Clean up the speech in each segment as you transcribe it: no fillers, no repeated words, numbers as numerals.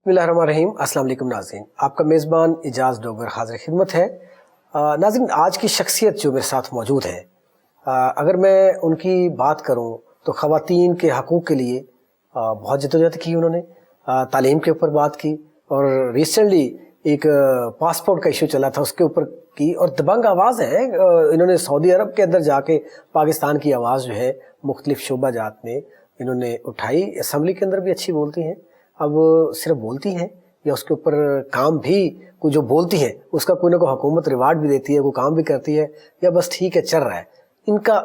بسم اللہ الرحمن الرحیم. السلام علیکم ناظرین, آپ کا میزبان اجاز ڈوگر حاضر خدمت ہے. ناظرین, آج کی شخصیت جو میرے ساتھ موجود ہے, اگر میں ان کی بات کروں تو خواتین کے حقوق کے لیے بہت جدوجہد کی انہوں نے, تعلیم کے اوپر بات کی, اور ریسنٹلی ایک پاسپورٹ کا ایشو چلا تھا اس کے اوپر کی, اور دبنگ آواز ہے. انہوں نے سعودی عرب کے اندر جا کے پاکستان کی آواز جو ہے مختلف شعبہ جات میں انہوں نے اٹھائی. اسمبلی کے اندر بھی اچھی بولتی ہیں. اب صرف بولتی ہیں یا اس کے اوپر کام بھی, کوئی جو بولتی ہیں اس کا کوئی نہ کوئی حکومت ریوارڈ بھی دیتی ہے, کوئی کام بھی کرتی ہے, یا بس ٹھیک ہے چل رہا ہے. ان کا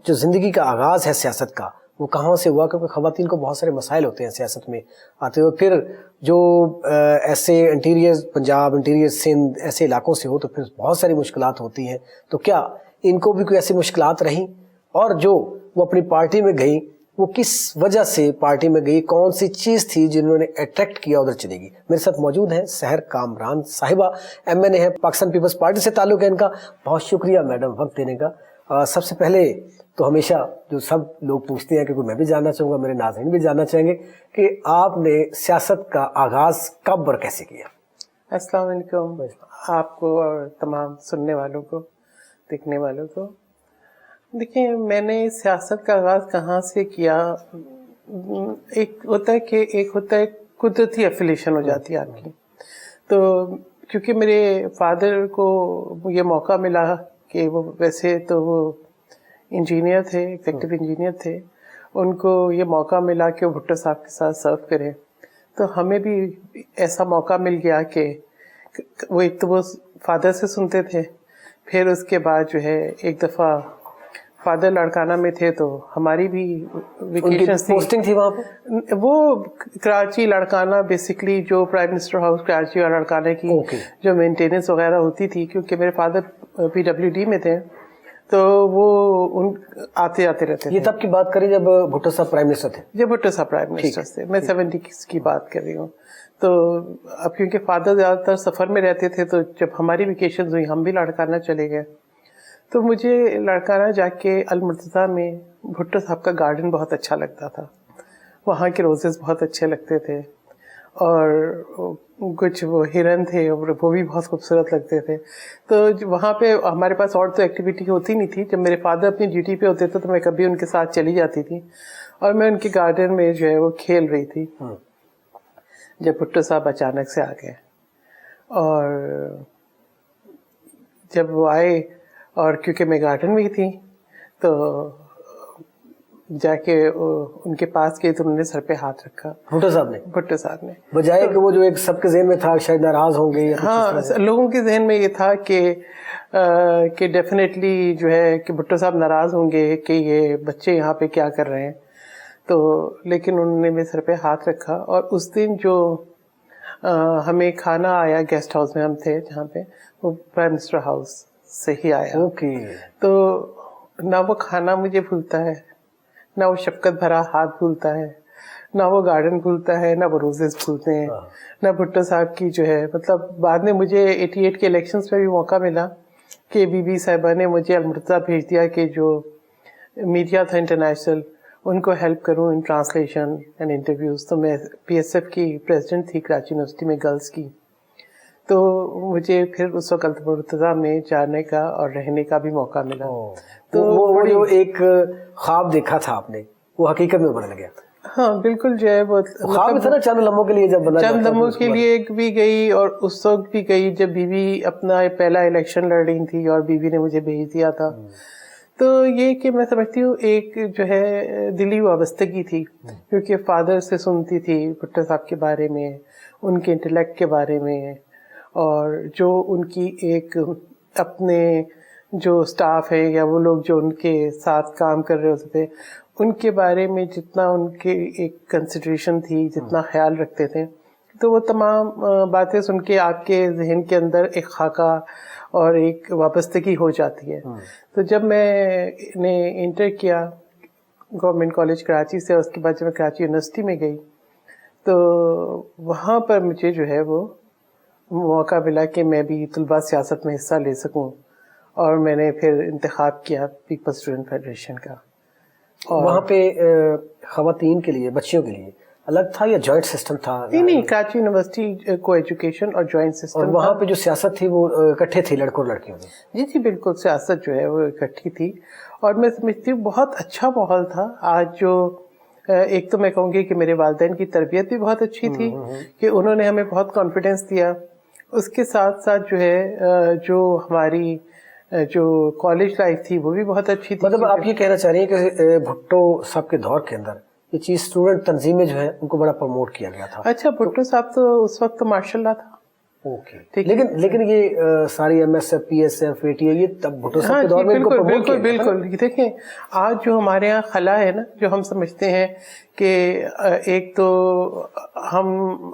جو زندگی کا آغاز ہے سیاست کا وہ کہاں سے ہوا؟ کیونکہ خواتین کو بہت سارے مسائل ہوتے ہیں سیاست میں آتے ہوئے. پھر جو ایسے انٹیریئر پنجاب, انٹیریئر سندھ ایسے علاقوں سے ہو تو پھر بہت ساری مشکلات ہوتی ہیں. تو کیا ان کو بھی کوئی ایسی مشکلات رہیں؟ اور جو وہ اپنی پارٹی میں گئیں وہ کس وجہ سے پارٹی میں گئی, کون سی چیز تھی جنہوں نے اٹریکٹ کیا ادھر چلے گی؟ میرے ساتھ موجود ہیں سحر کامران صاحبہ, MNA ہے, پاکستان پیپلز پارٹی سے تعلق ہے ان کا. بہت شکریہ میڈم وقت دینے کا. سب سے پہلے تو ہمیشہ جو سب لوگ پوچھتے ہیں کہ کوئی میں بھی جاننا چاہوں گا, میرے ناظرین بھی جاننا چاہیں گے کہ آپ نے سیاست کا آغاز کب اور کیسے کیا؟ السلام علیکم آپ کو اور تمام سننے والوں کو, دیکھنے والوں کو. دیکھیں, میں نے سیاست کا آغاز کہاں سے کیا. ایک ہوتا ہے قدرتی ایفیلیشن ہو جاتی ہے آپ کی. تو کیونکہ میرے فادر کو یہ موقع ملا کہ وہ ویسے تو وہ انجینئر تھے, ایگزیکٹو انجینئر تھے, ان کو یہ موقع ملا کہ وہ بھٹو صاحب کے ساتھ سرو کریں. تو ہمیں بھی ایسا موقع مل گیا کہ وہ ایک تو وہ فادر سے سنتے تھے, پھر اس کے بعد جو ہے ایک دفعہ فادر لڑکانہ میں تھے تو ہماری بھی ویکیشن پوسٹنگ تھی وہاں پہ. وہ کراچی لڑکانہ بیسکلی جو پرائم منسٹر ہاؤس کراچی اور لڑکانہ کی جو مینٹیننس وغیرہ ہوتی تھی, کیونکہ میرے فادر PWD میں تھے تو وہ ان آتے رہتے تھے. یہ تب کی بات کری جب بھٹو صاحب پرائم منسٹر تھے؟ جب بھٹو صاحب پرائم منسٹر تھے, میں 70 کی بات کر رہی ہوں. تو اب کیونکہ فادر زیادہ تر سفر میں رہتے تھے تو جب ہماری ویکیشن ہوئی ہم بھی لڑکانہ چلے گئے. تو مجھے لڑکانہ جا کے المرتضیٰ میں بھٹو صاحب کا گارڈن بہت اچھا لگتا تھا. وہاں کے روزز بہت اچھے لگتے تھے, اور کچھ وہ ہرن تھے وہ بھی بہت خوبصورت لگتے تھے. تو وہاں پہ ہمارے پاس اور تو ایکٹیویٹی ہوتی نہیں تھی. جب میرے فادر اپنی ڈیوٹی پہ ہوتے تھے تو میں کبھی ان کے ساتھ چلی جاتی تھی, اور میں ان کے گارڈن میں جو ہے وہ کھیل رہی تھی جب بھٹو صاحب اچانک سے آ گئے. اور جب وہ آئے, اور کیونکہ میں گارڈن میں ہی تھی تو جا کے ان کے پاس گئی تو انہوں نے سر پہ ہاتھ رکھا. بھٹو صاحب نے بجائے کہ وہ جو ایک سب کے ذہن میں تھا شاید ناراض ہوں گے. ہاں, لوگوں کے ذہن میں یہ تھا کہ ڈیفینیٹلی جو ہے کہ بھٹو صاحب ناراض ہوں گے کہ یہ بچے یہاں پہ کیا کر رہے ہیں. تو لیکن انہوں نے میرے سر پہ ہاتھ رکھا, اور اس دن جو ہمیں کھانا آیا گیسٹ ہاؤس میں ہم تھے جہاں پہ, وہ پرائم منسٹر ہاؤس سے ہی آیا. تو نہ وہ کھانا مجھے بھولتا ہے, نہ وہ شفقت بھرا ہاتھ بھولتا ہے, نہ وہ گارڈن بھولتا ہے, نہ وہ روزز بھولتے ہیں, نہ بھٹو صاحب کی جو ہے مطلب. بعد میں مجھے 88 کے الیکشنز میں بھی موقع ملا کہ بی صاحبہ نے مجھے المرتضیٰ بھیج دیا کہ جو میڈیا تھا انٹرنیشنل ان کو ہیلپ کروں ان ٹرانسلیشن اینڈ انٹرویوز. تو میں PSF کی پریزیڈنٹ تھی کراچی یونیورسٹی میں گرلس کی. تو مجھے پھر اس وقت المرتضیٰ میں جانے کا اور رہنے کا بھی موقع ملا. تو وہ جو ایک خواب دیکھا تھا آپ نے وہ حقیقت میں بدل گیا. ہاں بالکل, جو ہے وہ خواب تھا نا چند لمحوں کے لیے, جب چند لمحوں کے لیے بھی گئی, اور اس وقت بھی گئی جب بیوی اپنا پہلا الیکشن لڑ رہی تھی اور بیوی نے مجھے بھیج دیا تھا. تو یہ کہ میں سمجھتی ہوں ایک جو ہے دلی وابستگی تھی, کیونکہ فادر سے سنتی تھی بھٹو صاحب کے بارے میں, ان کے انٹلیکٹ کے بارے میں, اور جو ان کی ایک اپنے جو سٹاف ہے یا وہ لوگ جو ان کے ساتھ کام کر رہے ہوتے تھے ان کے بارے میں جتنا ان کے ایک کنسیڈریشن تھی, جتنا خیال رکھتے تھے. تو وہ تمام باتیں سن کے آپ کے ذہن کے اندر ایک خاکہ اور ایک وابستگی ہو جاتی ہے. تو جب میں نے انٹر کیا گورنمنٹ کالج کراچی سے, اس کے بعد جب میں کراچی یونیورسٹی میں گئی تو وہاں پر مجھے جو ہے وہ موقع ملا کہ میں بھی طلباء سیاست میں حصہ لے سکوں, اور میں نے پھر انتخاب کیا پیپلز اسٹوڈنٹ فیڈریشن کا. وہاں پہ خواتین کے لیے, بچیوں کے لیے الگ تھا یا جوائنٹ سسٹم تھا؟ نہیں کراچی یونیورسٹی کو ایجوکیشن اور جوائنٹ سسٹم. اور وہاں پہ جو سیاست تھی وہ اکٹھے تھی لڑکوں اور لڑکیوں میں؟ جی بالکل, سیاست جو ہے وہ اکٹھی تھی اور میں سمجھتی ہوں بہت اچھا ماحول تھا. آج جو ایک تو میں کہوں گی کہ میرے والدین کی تربیت بھی بہت اچھی تھی کہ انہوں نے ہمیں بہت کانفیڈینس دیا. اس کے ساتھ ساتھ جو ہے جو ہماری جو کالج لائف تھی وہ بھی بہت اچھی تھی. مطلب آپ یہ کہنا چاہ رہی ہیں کہ بھٹو صاحب کے دور کے اندر یہ چیز اسٹوڈنٹ تنظیمیں جو ہے ان کو بڑا پروموٹ کیا گیا تھا. اچھا, بھٹو صاحب تو اس وقت ماشاء اللہ تھا. اوکے, لیکن یہ ساری M S F, P S F, A T A, یہ تب بھٹو صاحب کے دور میں ان کو پروموٹ کیا گیا تھا. بالکل. دیکھیں آج جو ہمارے یہاں خلا ہے نا, جو ہم سمجھتے ہیں کہ ایک تو ہم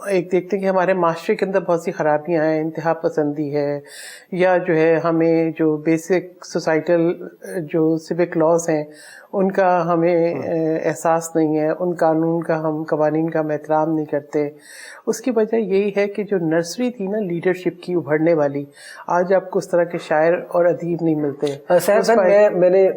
ایک دیکھتے ہیں کہ ہمارے معاشرے کے اندر بہت سی خرابیاں ہیں, انتہا پسندی ہے, یا جو ہے ہمیں جو بیسک سوسائٹل جو سیوک لاز ہیں ان کا ہمیں احساس نہیں ہے, ان قوانین کا ہم احترام نہیں کرتے. اس کی وجہ یہی ہے کہ جو نرسری تھی نا لیڈرشپ کی ابھرنے والی, آج آپ کو اس طرح کے شاعر اور ادیب نہیں ملتے.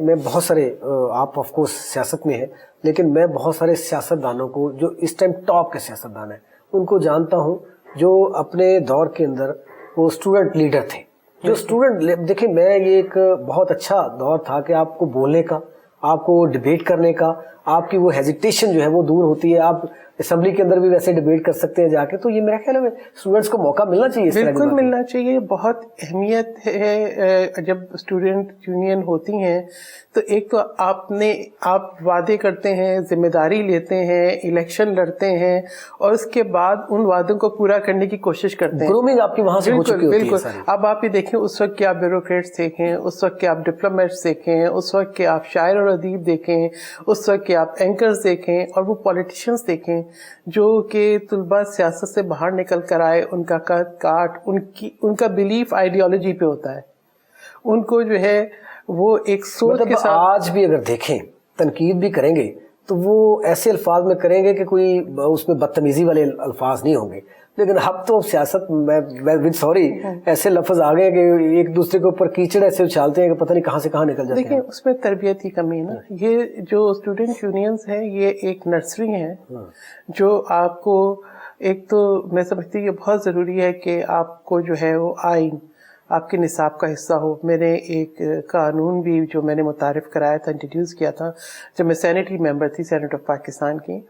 میں بہت سارے, آپ آف کورس سیاست میں ہیں, لیکن میں بہت سارے سیاستدانوں کو جو اس ٹائم ٹاپ کے سیاستدان ہیں ان کو جانتا ہوں جو اپنے دور کے اندر وہ اسٹوڈنٹ لیڈر تھے. جو اسٹوڈنٹ, دیکھیں میں یہ ایک بہت اچھا دور تھا کہ آپ کو بولنے کا, آپ کو ڈیبیٹ کرنے کا, آپ کی وہ ہیزیٹیشن جو ہے وہ دور ہوتی ہے. آپ اسمبلی کے اندر بھی ویسے ڈیبیٹ کر سکتے ہیں جا کے. تو یہ میرا خیال ہے اسٹوڈنٹس کو موقع ملنا چاہیے. بالکل ملنا چاہیے, بہت اہمیت ہے. جب اسٹوڈنٹ یونین ہوتی ہیں تو ایک تو آپ وعدے کرتے ہیں, ذمہ داری لیتے ہیں, الیکشن لڑتے ہیں اور اس کے بعد ان وعدوں کو پورا کرنے کی کوشش کرتے ہیں. گرومنگ آپ کی وہاں سے ہو چکی ہوتی ہے. بالکل. اب آپ یہ دیکھیں اس وقت کے آپ بیوروکریٹس دیکھیں, اس وقت کے آپ ڈپلومیٹس دیکھیں, اس وقت کے آپ شاعر اور ادیب دیکھیں, اس وقت کے آپ اینکرز دیکھیں اور وہ پولیٹیشینس دیکھیں جو کہ طلباء سیاست سے باہر نکل کر آئے. ان کا کاٹ ان کا بلیف آئیڈیالوجی پہ ہوتا ہے. ان کو جو ہے وہ ایک سوچ کے ساتھ, آج بھی اگر دیکھیں تنقید بھی کریں گے تو وہ ایسے الفاظ میں کریں گے کہ کوئی اس میں بدتمیزی والے الفاظ نہیں ہوں گے. لیکن اب تو سیاست میں ود سوری ایسے لفظ آ گئے کہ ایک دوسرے کے اوپر کیچڑ ایسے اچھالتے ہیں کہ پتہ نہیں کہاں سے کہاں نکل جاتے ہیں. دیکھیں اس میں تربیت کی کمی ہے نا. یہ جو اسٹوڈنٹ یونینز ہیں یہ ایک نرسری ہیں جو آپ کو, ایک تو میں سمجھتی ہوں یہ بہت ضروری ہے کہ آپ کو جو ہے وہ آئین آپ کے نصاب کا حصہ ہو. میں نے ایک قانون بھی جو میں نے متعارف کرایا تھا, انٹروڈیوس کیا تھا جب میں سینیٹری ممبر تھی سینیٹ آف پاکستان کی,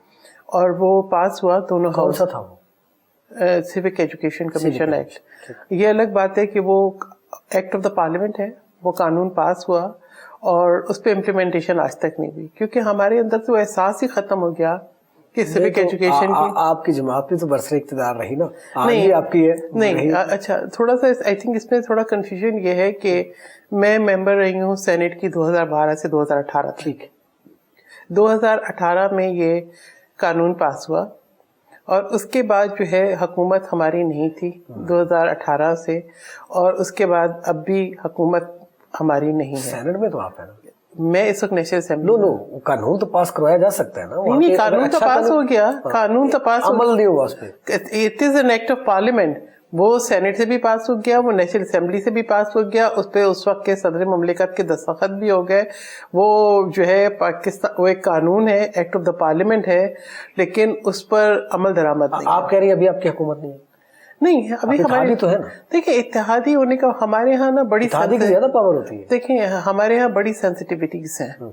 اور وہ پاس ہوا دونوں ہاؤس. کون سا تھا وہ؟ Civic education commission act. یہ الگ بات ہے کہ وہ ایکٹ آف دا پارلیمنٹ ہے, وہ قانون پاس ہوا اور اس پہ امپلیمنٹیشن آج تک نہیں ہوئی, کیونکہ ہمارے اندر تو احساس ہی ختم ہو گیا کہ سیوک ایجوکیشن کی. آپ کی جماعت بھی تو برسر اقتدار رہی نا, نہیں آپ کی ہے نہیں. اچھا تھوڑا سا آئی تھنک اس میں تھوڑا کنفیوژن یہ ہے کہ میں ممبر رہی ہوں سینیٹ کی 2012 سے 2018 تک. ٹھیک ہے. 2018 میں یہ قانون پاس ہوا اور اس کے بعد جو ہے حکومت ہماری نہیں تھی 2018 سے, اور اس کے بعد اب بھی حکومت ہماری نہیں ہے. سینٹ میں تو آپ ہیں نا. میں اس وقت نیشنل اسمبلی. نو قانون تو پاس کروایا جا سکتا ہے نا. نہیں قانون تو پاس ہو گیا, قانون تو پاس, عمل نہیں ہوا اس پہ. It is an act of parliament. وہ سینٹ سے بھی پاس ہو گیا, وہ نیشنل اسمبلی سے بھی پاس ہو گیا, اس پہ اس وقت کے صدر مملکت کے دستخط بھی ہو گئے. وہ جو ہے پاکستان, وہ ایک قانون ہے, ایکٹ آف دا پارلیمنٹ ہے, لیکن اس پر عمل درآمد نہیں. آپ کہہ رہی ہیں ابھی آپ کی حکومت نہیں ہے. نہیں ابھی ہماری تو ہے نا. دیکھیں اتحادی ہونے کا ہمارے یہاں نا بڑی زیادہ پاور ہوتی ہے. دیکھیں ہمارے یہاں بڑی سینسٹیوٹیز ہیں.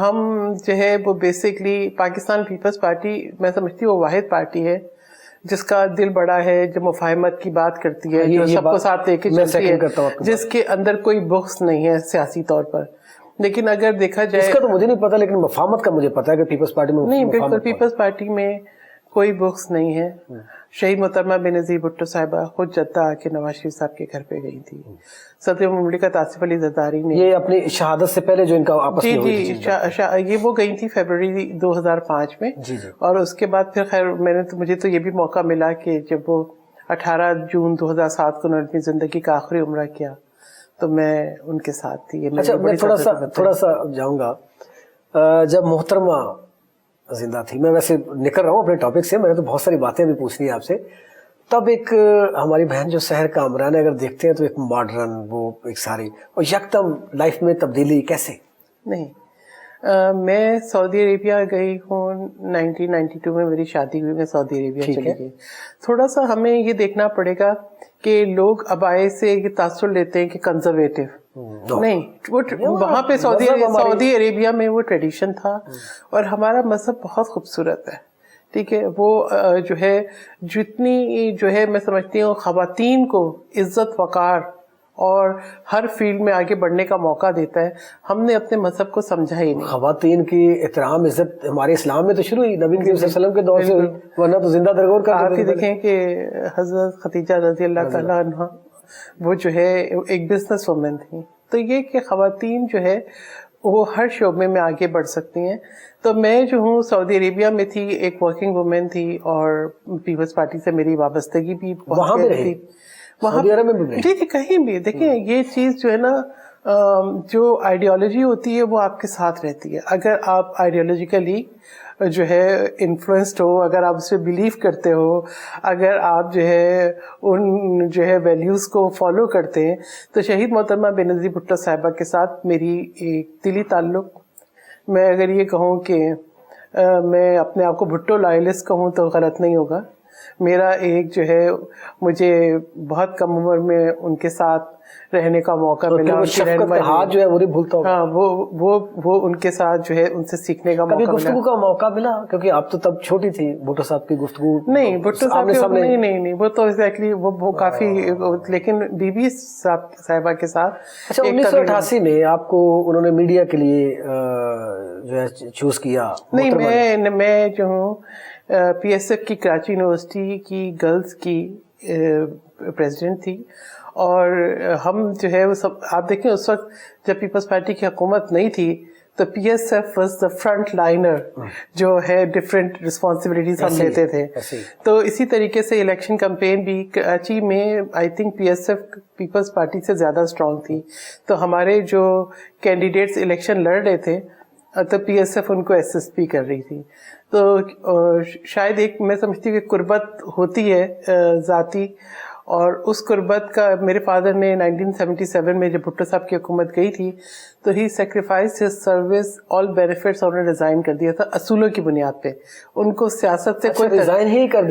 ہم جو ہے وہ بیسکلی پاکستان پیپلز پارٹی میں سمجھتی ہوں وہ واحد پارٹی ہے جس کا دل بڑا ہے, جو مفاہمت کی بات کرتی ہے, جو سب کو ساتھ لے کے چلتی ہے, جس کے اندر کوئی بغض نہیں ہے سیاسی طور پر. لیکن اگر دیکھا جائے, اس کا تو مجھے نہیں پتا, لیکن مفاہمت کا مجھے پتا ہے کہ پیپلز پارٹی میں نہیں, بالکل پیپلز پارٹی میں کوئی بغض نہیں ہے. شہید محترمہ بینظیر بھٹو صاحبہ خود جدہ آ کے نواز شریف صاحب کے گھر پہ گئی تھی. صدر مملکت آصف علی زرداری نے, یہ اپنی شہادت سے پہلے جو ان کا آپس میں ہوئی تھی, یہ وہ گئی تھی فیبروری 2005 میں. اور اس کے بعد پھر خیر مجھے تو یہ بھی موقع ملا کہ جب وہ 18 جون 2007 کو انہوں نے اپنی زندگی کا آخری عمرہ کیا تو میں ان کے ساتھ تھی. میں تھوڑا سا جاؤں گا. جب محترمہ زندہ تھی, میں ویسے نکل رہا ہوں اپنے ٹاپک سے, میں نے تو بہت ساری باتیں بھی پوچھنی ہیں آپ سے. تب ایک ہماری بہن جو شہر کا عمران ہے, اگر دیکھتے ہیں تو ایک ماڈرن وہ ایک ساری, اور یکدم لائف میں تبدیلی کیسے؟ نہیں میں سعودی عربیہ گئی ہوں 1992 میں، میری شادی ہوئی، میں سعودی عربیہ چلی گئی. تھوڑا سا ہمیں یہ دیکھنا پڑے گا کہ لوگ ابائے سے یہ تاثر لیتے ہیں کہ کنزرویٹو نہیں، وہ وہاں پہ سعودی عربیہ میں وہ ٹریڈیشن تھا، اور ہمارا مذہب بہت خوبصورت ہے. ٹھیک ہے، وہ جو ہے جتنی جو ہے میں سمجھتی ہوں خواتین کو عزت وقار اور ہر فیلڈ میں آگے بڑھنے کا موقع دیتا ہے، ہم نے اپنے مذہب کو سمجھا ہی نہیں. خواتین کی احترام عزت ہمارے اسلام میں تو شروع ہوئی نبی کریم صلی اللہ علیہ وسلم کے دور سے ہوئی، ورنہ تو زندہ درگور کرتے تھے. آپ یہ دیکھیں کہ حضرت خدیجہ رضی اللہ تعالیٰ عنہ وہ جو ہے ایک بزنس وومن تھی. تو یہ کہ خواتین جو ہے وہ ہر شعبے میں آگے بڑھ سکتی ہیں. تو میں جو ہوں سعودی عربیہ میں تھی، ایک ورکنگ وومن تھی، اور پیپلز پارٹی سے میری وابستگی بھی وہاں بھی رہی، وہاں جی کہیں بھی. دیکھیں یہ چیز جو ہے نا، جو آئیڈیالوجی ہوتی ہے وہ آپ کے ساتھ رہتی ہے. اگر آپ آئیڈیالوجیکلی جو ہے انفلوئنسڈ ہو، اگر آپ اس پہ بلیو کرتے ہو، اگر آپ جو ہے ان جو ہے ویلیوز کو فالو کرتے ہیں، تو شہید محترمہ بینظیر بھٹو صاحبہ کے ساتھ میری ایک دلی تعلق، میں اگر یہ کہوں کہ میں اپنے آپ کو بھٹو لائلسٹ کہوں تو غلط نہیں ہوگا. میرا ایک جو ہے مجھے بہت کم عمر میں ان کے ساتھ رہنے کا موقع ملا، شفقت کا ہاتھ جو ہے وہ نہیں بھولتا ہوں. ہاں وہ ان کے ساتھ جو ہے ان سے سیکھنے کا موقع ملا. گفتگو کا موقع ملا؟ کیونکہ آپ تو تب چھوٹی تھی. بھٹو صاحب کی گفتگو نہیں، بھٹو صاحب نہیں، وہ تو ایگزیکٹلی وہ کافی، لیکن بی بی صاحبہ کے ساتھ. اچھا، 1988 میں آپ کو انہوں نے میڈیا کے لیے جو ہے چوز کیا؟ نہیں، میں جو ہوں پی ایس ایف کی کراچی یونیورسٹی کی گرلز کی پریزیڈنٹ تھی، اور ہم جو ہے وہ سب آپ دیکھیں اس وقت جب پیپلز پارٹی کی حکومت نہیں تھی تو P S F was the front liner, جو ہے ڈفرینٹ رسپانسبلٹیز ہم لیتے تھے. تو اسی طریقے سے الیکشن کمپین بھی کراچی میں I think P S F Peoples Party سے زیادہ اسٹرانگ تھی. تو ہمارے جو کینڈیڈیٹس الیکشن لڑ رہے تھے تو پی ایس ایف ان کو ایس ایس پی کر رہی تھی. تو شاید ایک میں سمجھتی ہوں کہ قربت ہوتی ہے ذاتی، اور اس قربت کا میرے فادر نے 1977 میں جب بھٹو صاحب کی حکومت گئی تھی تو ہی سیکریفائز ہز سروس آل بینیفٹس، اور انہوں نے ریزائن کر دیا تھا اصولوں کی بنیاد پہ. ان کو سیاست سے کوئی ریزائن کر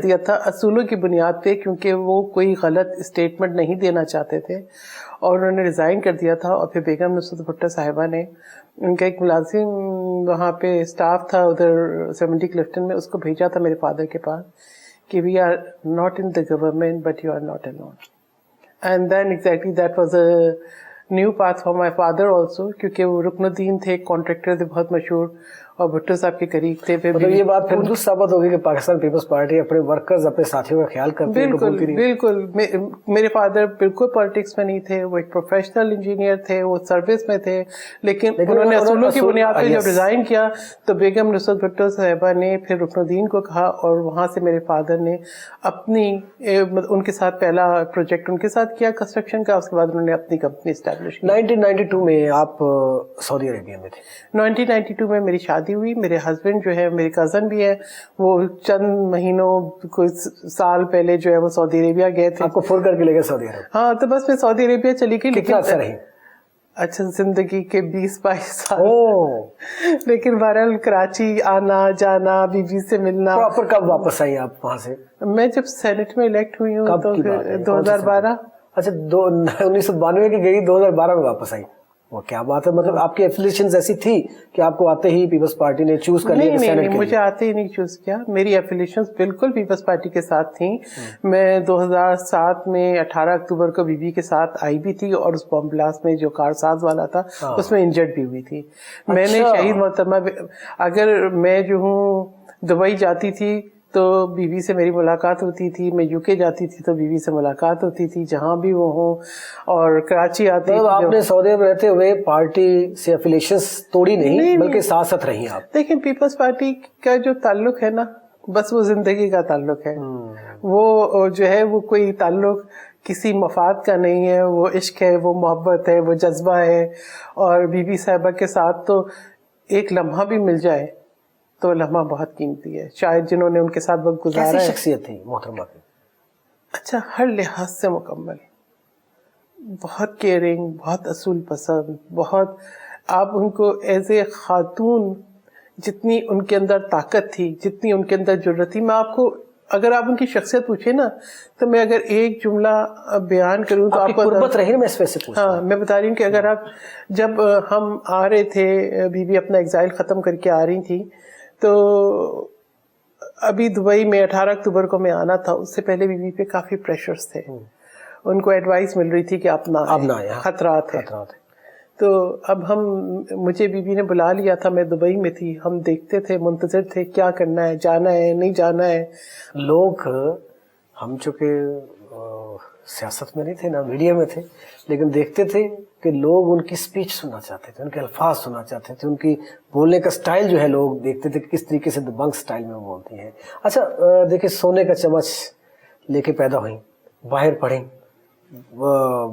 دیا تھا اصولوں کی بنیاد پہ، کیونکہ وہ کوئی غلط اسٹیٹمنٹ نہیں دینا چاہتے تھے، اور انہوں نے ریزائن کر دیا تھا. اور پھر بیگم نصرت بھٹو صاحبہ نے، ان کا ایک ملازم وہاں پہ اسٹاف تھا ادھر 70 کلفٹن میں، اس کو بھیجا تھا میرے فادر کے پاس کہ we are not in the government but you are not alone. And then exactly that was a new path for my father also, کیونکہ وہ رکن الدین تھے، کانٹریکٹر تھے بہت مشہور، اور بھٹو صاحب کے قریب تھے. مطلب یہ بات پھر درست ثابت ہوگی کہ پاکستان پیپلز پارٹی اپنے ورکرز، اپنے ساتھیوں کا خیال کرتی ہے. بالکل. میرے فادر بالکل پالیٹکس میں نہیں تھے، وہ ایک پروفیشنل انجینئر تھے، وہ سروس میں تھے، لیکن انہوں نے اصولوں کی بنیاد پہ جب ریزائن کیا تو بیگم نصرت بھٹو صاحبہ نے پھر رکن الدین کو کہا، اور وہاں سے میرے فادر نے اپنی ان کے ساتھ پہلا پروجیکٹ ان کے ساتھ کیا کنسٹرکشن کا. اس کے بعد انہوں نے اپنی کمپنی اسٹیبلش کی. 1992 میں آپ سعودی عربیہ میں تھے. 1992 میں میری شادی ہوئی. میرے ہسبینڈ جو ہے میری کزن بھی ہے، وہ چند مہینوں کوئی سال پہلے جو ہے وہ سعودی عربیہ گئے تھے. آپ کو فور کر کے لے گئے سعودی عرب؟ ہاں، تو بس میں سعودی عربیہ چلی گئی. کتنا عرصہ رہی؟ اچھا، زندگی کے 20-22 سال. لیکن بہرحال کراچی آنا جانا، بیوی سے ملنا. پراپر کب واپس آئی آپ وہاں سے؟ میں جب سینٹ میں الیکٹ ہوئی ہوں تو 2012. اچھا، 1992 کی گئی، 2012 میں واپس آئی. وہ کیا بات ہے، مطلب آپ کی ایفیلیشنز ایسی تھی کہ آپ کو آتے ہی پیپلز پارٹی نے چوز کر لیا؟ نہیں، مجھے آتے ہی نہیں چوز کیا. میری ایفیلیشنز بالکل پیپلز پارٹی کے ساتھ تھیں. میں 2007 میں 18 اکتوبر کو بیوی کے ساتھ آئی بھی تھی، اور اس بم بلاسٹ میں جو کار ساز والا تھا اس میں انجرڈ بھی ہوئی تھی. میں نے شہید محترمہ، اگر میں جو ہوں دبئی جاتی تھی تو بیوی سے میری ملاقات ہوتی تھی، میں یو کے جاتی تھی تو بیوی سے ملاقات ہوتی تھی جہاں بھی وہ ہوں، اور کراچی آتی تھی. آپ نے سعودی میں رہتے ہوئے پارٹی سے ایفیلیشنز توڑی نہیں، بلکہ ساتھ ساتھ رہی آپ. دیکھیں، پیپلز پارٹی کا جو تعلق ہے نا، بس وہ زندگی کا تعلق ہے. وہ جو ہے وہ کوئی تعلق کسی مفاد کا نہیں ہے، وہ عشق ہے، وہ محبت ہے، وہ جذبہ ہے. اور بی بی صاحبہ کے ساتھ تو ایک لمحہ بھی مل جائے تو لمحہ بہت قیمتی ہے. شاید جنہوں نے ان کے ساتھ وقت گزارا ہے. کیسی شخصیت تھی محترمہ کی؟ اچھا، ہر لحاظ سے مکمل، بہت کیئرنگ، بہت اصول پسند، بہت آپ ان کو ایز اے خاتون جتنی ان کے اندر طاقت تھی، جتنی ان کے اندر جرت تھی، میں آپ کو اگر آپ ان کی شخصیت پوچھیں نا تو میں اگر ایک جملہ بیان کروں تو آپ کو قربت رہی نا، میں اس وجہ سے پوچھ رہا ہوں. ہاں میں بتا رہی ہوں کہ اگر آپ جب ہم آ رہے تھے، بیوی اپنا ایگزائل ختم کر کے آ رہی تھی، تو ابھی دبئی میں 18 اکتوبر کو میں آنا تھا، اس سے پہلے بیوی پہ کافی پریشرز تھے، ان کو ایڈوائس مل رہی تھی کہ آپ نہ آئیں، خطرات ہے. تو اب مجھے بیوی نے بلا لیا تھا، میں دبئی میں تھی، ہم دیکھتے تھے، منتظر تھے کیا کرنا ہے، جانا ہے نہیں جانا ہے. لوگ ہم چونکہ سیاست میں نہیں تھے نہ میڈیا میں تھے، لیکن دیکھتے تھے کہ لوگ ان کی سپیچ سننا چاہتے تھے، ان کے الفاظ سننا چاہتے تھے، ان کی بولنے کا سٹائل جو ہے لوگ دیکھتے تھے کہ کس طریقے سے دبنگ سٹائل میں وہ بولتی ہیں. اچھا دیکھیں، سونے کا چمچ لے کے پیدا ہوئیں، باہر پڑھیں،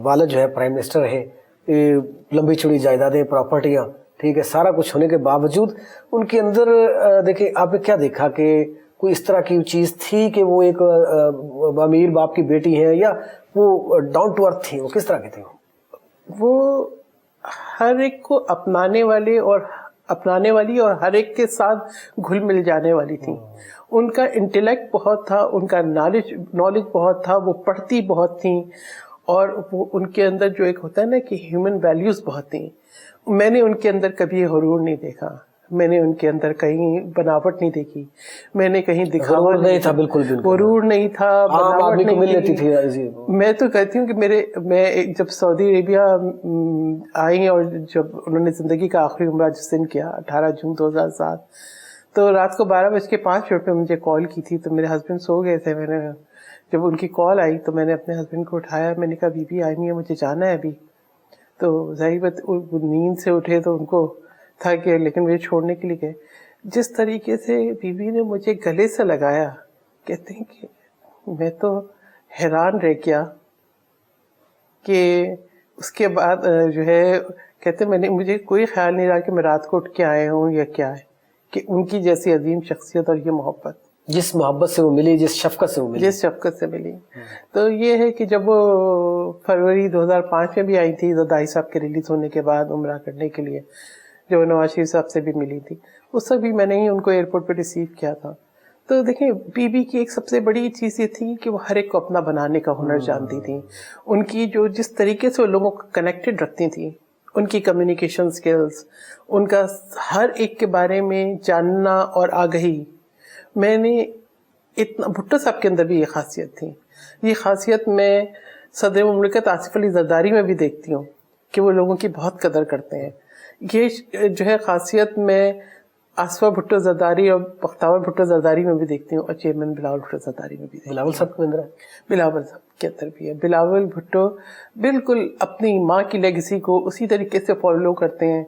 والد جو ہے پرائم منسٹر رہے، لمبی چوڑی جائیدادیں، پراپرٹیاں، ٹھیک ہے، سارا کچھ ہونے کے باوجود ان کے اندر دیکھیں آپ نے کیا دیکھا کہ کوئی اس طرح کی چیز تھی کہ وہ ایک امیر باپ کی بیٹی ہیں، یا وہ ڈاؤن ٹو ارتھ تھی؟ وہ کس طرح کی تھی؟ وہ ہر ایک کو اپنانے والی اور ہر ایک کے ساتھ گھل مل جانے والی تھی. ان کا انٹلیکٹ بہت تھا، ان کا نالج بہت تھا، وہ پڑھتی بہت تھیں، اور وہ ان کے اندر جو ایک ہوتا ہے نا کہ ہیومن ویلیوز بہت تھیں. میں نے ان کے اندر کبھی غرور نہیں دیکھا، میں نے ان کے اندر کہیں بناوٹ نہیں دیکھی، میں نے کہیں دکھاوا نہیں تھا، بالکل غرور نہیں تھا، بناوٹ نہیں تھی. میں تو کہتی ہوں کہ میں جب سعودی عربیہ آئی اور جب انہوں نے زندگی کا آخری عمرہ جس دن کیا 18 جون 2007، تو رات کو 12:05 پہ مجھے کال کی تھی. تو میرے ہسبینڈ سو گئے تھے. میں نے جب ان کی کال آئی تو میں نے اپنے ہسبینڈ کو اٹھایا، میں نے کہا بیوی آئی نہیں ہے، مجھے جانا ہے ابھی. تو ظاہر بات نیند سے اٹھے تو ان کو تھا کہ، لیکن مجھے چھوڑنے کے لیے گئے. جس طریقے سے بیوی نے مجھے گلے سے لگایا، کہتے ہیں کہ میں تو حیران رہ گیا کہ اس کے بعد جو ہے کہتے مجھے کوئی خیال نہیں رہا کہ میں رات کو اٹھ کے آئے ہوں یا کیا ہے، کہ ان کی جیسی عظیم شخصیت اور یہ محبت، جس محبت سے وہ ملی، جس شفقت سے وہ ملی. تو یہ ہے کہ جب وہ فروری 2005 میں بھی آئی تھی زدائی صاحب کے ریلیز ہونے کے بعد عمرہ کرنے کے لیے، جو نواز شریف صاحب سے بھی ملی تھی، اس وقت بھی میں نے ہی ان کو ایئرپورٹ پہ ریسیو کیا تھا. تو دیکھیں بی بی کی ایک سب سے بڑی چیز یہ تھی کہ وہ ہر ایک کو اپنا بنانے کا ہنر جانتی تھی. ان کی جس طریقے سے وہ لوگوں کو کنیکٹڈ رکھتی تھیں، ان کی کمیونیکیشن سکلز، ان کا ہر ایک کے بارے میں جاننا اور آگہی. میں نے اتنا بھٹو صاحب کے اندر بھی یہ خاصیت تھی. یہ خاصیت میں صدر مملکت آصف علی زرداری میں بھی دیکھتی ہوں کہ وہ لوگوں کی بہت قدر کرتے ہیں. یہ جو ہے خاصیت میں آصفہ بھٹو زرداری اور بختیار بھٹو زرداری میں بھی دیکھتی ہوں، اور چیئرمین بلاول بھٹو زرداری میں بھی. بلاول صاحب کے اندر ہے، بلاول صاحب کے اندر بھی ہے. بلاول بھٹو بالکل اپنی ماں کی لیگیسی کو اسی طریقے سے فالو کرتے ہیں،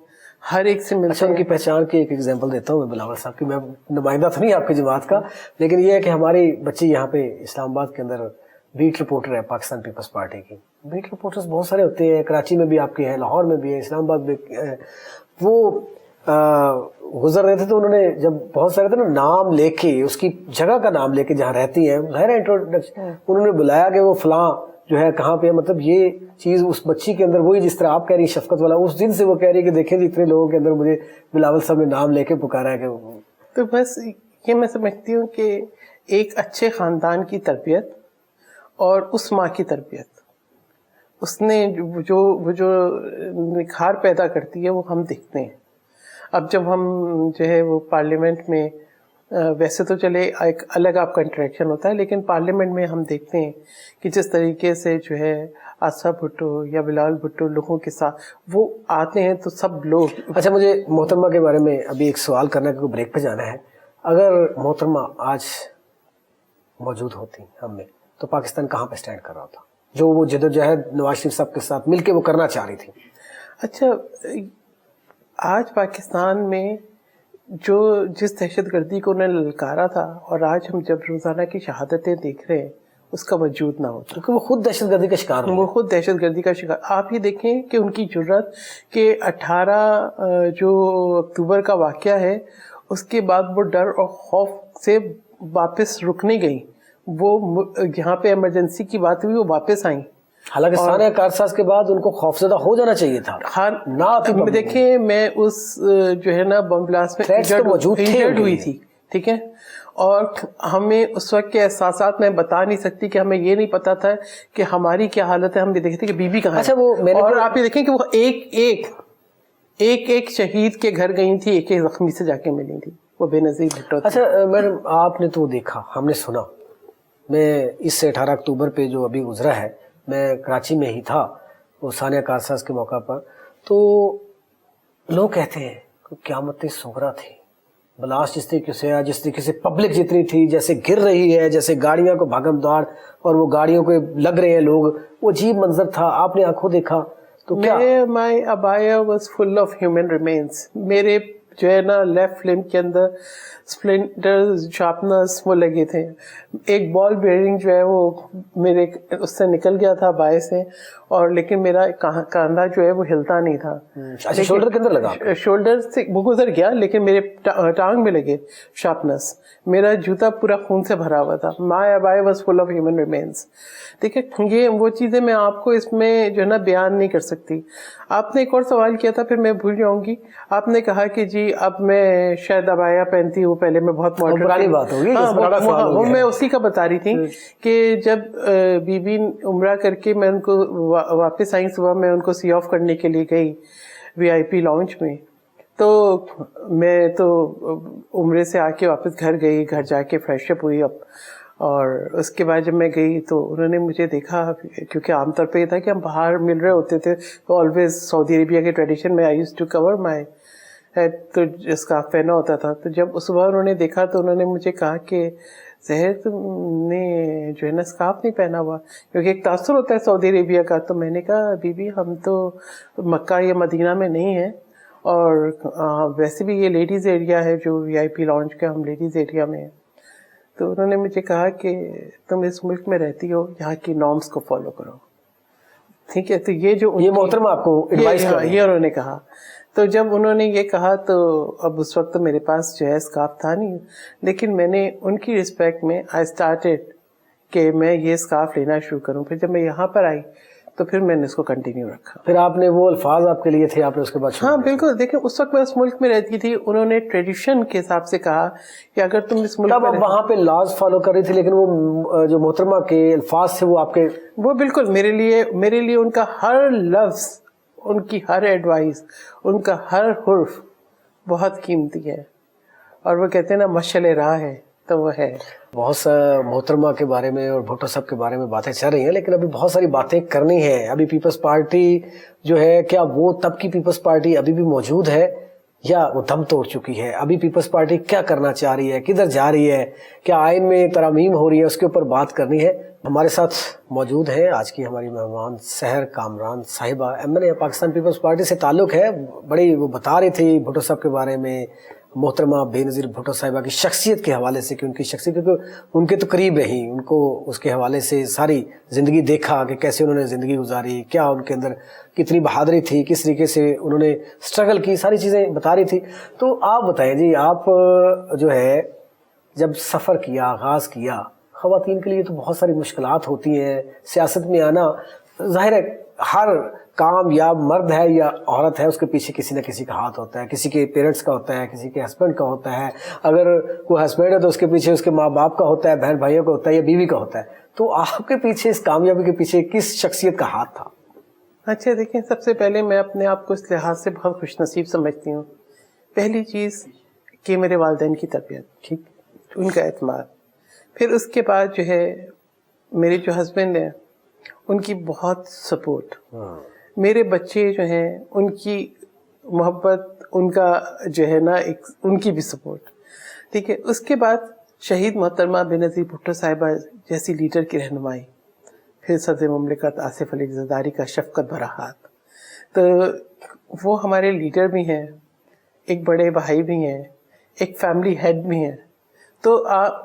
ہر ایک سے ملتے ہیں. ان کی پہچان کی ایک ایگزامپل دیتا ہوں میں بلاول صاحب کی. میں نمائندہ تو نہیں آپ کی جماعت کا، لیکن یہ ہے کہ ہماری بچی یہاں پہ اسلام آباد کے اندر بیٹ رپورٹر ہے پاکستان پیپلز پارٹی کی. بیٹ رپورٹرز بہت سارے ہوتے ہیں، کراچی میں بھی آپ کے ہیں، لاہور میں بھی ہے، اسلام آباد میں. وہ گزر رہے تھے تو انہوں نے جب بہت سارے تھے نا نام لے کے، اس کی جگہ کا نام لے کے جہاں رہتی ہیں، غیر انٹروڈکشن، انہوں نے بلایا کہ وہ فلاں جو ہے کہاں پہ ہے. مطلب یہ چیز اس بچی کے اندر وہی جس طرح آپ کہہ رہی ہیں شفقت والا، اس دن سے وہ کہہ رہی ہے کہ دیکھیں جتنے لوگوں کے اندر مجھے بلاول صاحب نے نام لے کے پکارا ہے. کہ تو بس یہ میں سمجھتی ہوں کہ ایک اچھے خاندان کی تربیت اور اس ماں کی تربیت، اس نے جو نکھار پیدا کرتی ہے وہ ہم دیکھتے ہیں. اب جب ہم جو ہے وہ پارلیمنٹ میں، ویسے تو چلے ایک الگ آپ کا انٹریکشن ہوتا ہے، لیکن پارلیمنٹ میں ہم دیکھتے ہیں کہ جس طریقے سے جو ہے آصفہ بھٹو یا بلاول بھٹو لوگوں کے ساتھ وہ آتے ہیں تو سب لوگ. اچھا مجھے محترمہ کے بارے میں ابھی ایک سوال کرنا ہے کیونکہ بریک پہ جانا ہے. اگر محترمہ آج موجود ہوتی ہم میں تو پاکستان کہاں پہ سٹینڈ کر رہا تھا، جو وہ جدوجہد نواز شریف صاحب کے ساتھ مل کے وہ کرنا چاہ رہی تھی؟ اچھا آج پاکستان میں جس دہشت گردی کو انہوں نے للکارا تھا، اور آج ہم جب روزانہ کی شہادتیں دیکھ رہے ہیں، اس کا وجود نہ ہوتا، کیونکہ وہ خود دہشت گردی کا شکار وہ خود دہشت گردی کا شکار. آپ یہ دیکھیں کہ ان کی جرت کہ 18 جو اکتوبر کا واقعہ ہے، اس کے بعد وہ ڈر اور خوف سے واپس رک نہیں گئی. وہ یہاں پہ ایمرجنسی کی بات ہوئی، وہ واپس آئیں، حالانکہ ثانیہ کارساز کے بعد ان کو خوفزدہ ہو جانا چاہیے تھا. ہاں دیکھیں میں اس جو ہے نا بم بلاسٹ میں انجرڈ ہوئی تھی, ٹھیک ہے, اور ہمیں اس وقت کے احساسات میں بتا نہیں سکتی کہ ہمیں یہ نہیں پتا تھا کہ ہماری کیا حالت ہے. ہم یہ دیکھتے کہ بی بی کہاں ہے, اور آپ یہ دیکھیں کہ وہ ایک شہید کے گھر گئی تھی, ایک زخمی سے جا کے ملی تھی, وہ بے نظیر بھٹو. اچھا میڈم, آپ نے تو دیکھا, ہم نے سنا, میں اس سے 18 اکتوبر پہ جو ابھی گزرا ہے, میں کراچی میں ہی تھا وہ ثانیہ کارساز کے موقع پر, تو لوگ کہتے ہیں کہ قیامت صغریٰ تھی. بلاسٹ جس طریقے سے آیا, جس طریقے سے پبلک جتنی تھی, جیسے گر رہی ہے, جیسے گاڑیاں کو بھاگم دوڑ, اور وہ گاڑیوں کو لگ رہے ہیں لوگ, وہ عجیب منظر تھا, آپ نے آنکھوں دیکھا تو کیا؟ My abaya was full of human remains. میرے جو ہے نا لیفٹ لمب کے اندر اسپلنٹر شارپنرز وہ لگے تھے. ایک بال بیئرنگ جو ہے وہ میرے اس سے نکل گیا تھا بائیں سے, اور لیکن میرا کاندھا جو ہے وہ ہلتا نہیں تھا. شولڈر کے اندر لگا, شولڈر سے وہ گزر گیا, لیکن میرے ٹانگ میں لگے شارپنرز. میرا جوتا پورا خون سے بھرا ہوا تھا. My abaya was full of human remains. ٹھیک ہے, یہ وہ چیزیں میں آپ کو اس میں جو ہے نا بیان نہیں کر سکتی. آپ نے ایک اور سوال کیا تھا, پھر میں بھول جاؤں گی. آپ نے کہا کہ جی اب میں شاید ابایا پہنتی ہوں, پہلے میں بہت پرانی بات ہوگی, وہ میں اسی کا بتا رہی تھی کہ جب بی بی عمرہ کر کے میں ان کو واپس آئی, صبح میں ان کو سی آف کرنے کے لیے گئی VIP لاؤنج میں, تو میں تو عمرے سے آ کے واپس گھر گئی, گھر جا کے فریش اپ ہوئی اب, اور اس کے بعد جب میں گئی تو انہوں نے مجھے دیکھا, کیونکہ عام طور پہ یہ تھا کہ ہم باہر مل رہے ہوتے تھے, تو آلویز سعودی عربیہ کے ٹریڈیشن میں I used to cover my head, تو اسکارف پہنا ہوتا تھا. تو جب صبح انہوں نے دیکھا تو انہوں نے مجھے کہا کہ زہر تم نے جو ہے نا اسکارف نہیں پہنا ہوا, کیونکہ ایک تاثر ہوتا ہے سعودی عربیہ کا. تو میں نے کہا بی بی ہم تو مکہ یا مدینہ میں نہیں ہیں, اور ویسے بھی یہ لیڈیز ایریا ہے جو VIP لاؤنج کا, ہم لیڈیز ایریا میں ہیں. تو انہوں نے مجھے کہا کہ تم اس ملک میں رہتی ہو, یہاں کی نارمس کو فالو کرو, ٹھیک ہے. تو یہ محترمہ آپ کو ایڈوائز کر رہی ہے, یہ انہوں نے کہا. تو جب انہوں نے یہ کہا تو اب اس وقت میرے پاس جو ہے اسکارف تھا نہیں, لیکن میں نے ان کی رسپیکٹ میں آئی اسٹارٹیڈ کہ میں یہ اسکارف لینا شروع کروں. پھر جب میں یہاں پر آئی تو پھر میں نے اس کو کنٹینیو رکھا. پھر آپ نے وہ الفاظ آپ کے لیے تھے, آپ نے اس کے بعد؟ ہاں بالکل, دیکھیں اس وقت میں اس ملک میں رہتی تھی, انہوں نے ٹریڈیشن کے حساب سے کہا کہ اگر تم اس ملک میں, وہاں پہ لاز فالو کر رہی تھی, لیکن وہ جو محترمہ کے الفاظ تھے وہ آپ کے, وہ بالکل میرے لیے ان کا ہر لفظ, ان کی ہر ایڈوائز, ان کا ہر حرف بہت قیمتی ہے. اور وہ کہتے ہیں نا مشعل راہ ہے, تو وہ ہے. بہت سا محترمہ کے بارے میں اور بھٹو صاحب کے بارے میں باتیں چل رہی ہیں, لیکن ابھی بہت ساری باتیں کرنی ہیں. ابھی پیپلز پارٹی جو ہے, کیا وہ تب کی پیپلز پارٹی ابھی بھی موجود ہے یا وہ دم توڑ چکی ہے؟ ابھی پیپلز پارٹی کیا کرنا چاہ رہی ہے, کدھر جا رہی ہے, کیا آئین میں ترامیم ہو رہی ہے, اس کے اوپر بات کرنی ہے. ہمارے ساتھ موجود ہیں آج کی ہماری مہمان سحر کامران صاحبہ, MNA پاکستان پیپلز پارٹی سے تعلق ہے. بڑی وہ بتا رہی تھی بھٹو صاحب کے بارے میں, محترمہ بے نظیر بھٹو صاحبہ کی شخصیت کے حوالے سے, کہ ان کی شخصیت, کیونکہ ان کے تو قریب رہی, ان کو اس کے حوالے سے ساری زندگی دیکھا کہ کیسے انہوں نے زندگی گزاری, کیا ان کے اندر کتنی بہادری تھی, کس طریقے سے انہوں نے اسٹرگل کی, ساری چیزیں بتا رہی تھی. تو آپ بتائیں جی, آپ جو ہے جب سفر کیا, آغاز کیا, خواتین کے لیے تو بہت ساری مشکلات ہوتی ہیں سیاست میں آنا. ظاہر ہے ہر کامیاب مرد ہے یا عورت ہے, اس کے پیچھے کسی نہ کسی کا ہاتھ ہوتا ہے, کسی کے پیرنٹس کا ہوتا ہے, کسی کے ہسبینڈ کا ہوتا ہے, اگر کوئی ہسبینڈ ہے تو اس کے پیچھے اس کے ماں باپ کا ہوتا ہے, بہن بھائیوں کا ہوتا ہے, یا بیوی کا ہوتا ہے. تو آپ کے پیچھے, اس کامیابی کے پیچھے کس شخصیت کا ہاتھ تھا؟ اچھا دیکھیں, سب سے پہلے میں اپنے آپ کو اس لحاظ سے بہت خوش نصیب سمجھتی ہوں. پہلی چیز کہ میرے والدین کی تربیت, ٹھیک, ان کا اعتماد. پھر اس کے بعد جو ہے میرے جو ہسبینڈ ہیں ان کی بہت سپورٹ, میرے بچے جو ہیں ان کی محبت, ان کا جو ہے نا ایک ان کی بھی سپورٹ, ٹھیک ہے. اس کے بعد شہید محترمہ بے نظیر بھٹو صاحبہ جیسی لیڈر کی رہنمائی, پھر صدر مملکت آصف علی زرداری کا شفقت بھرا ہاتھ. تو وہ ہمارے لیڈر بھی ہیں, ایک بڑے بھائی بھی ہیں, ایک فیملی ہیڈ بھی ہیں. تو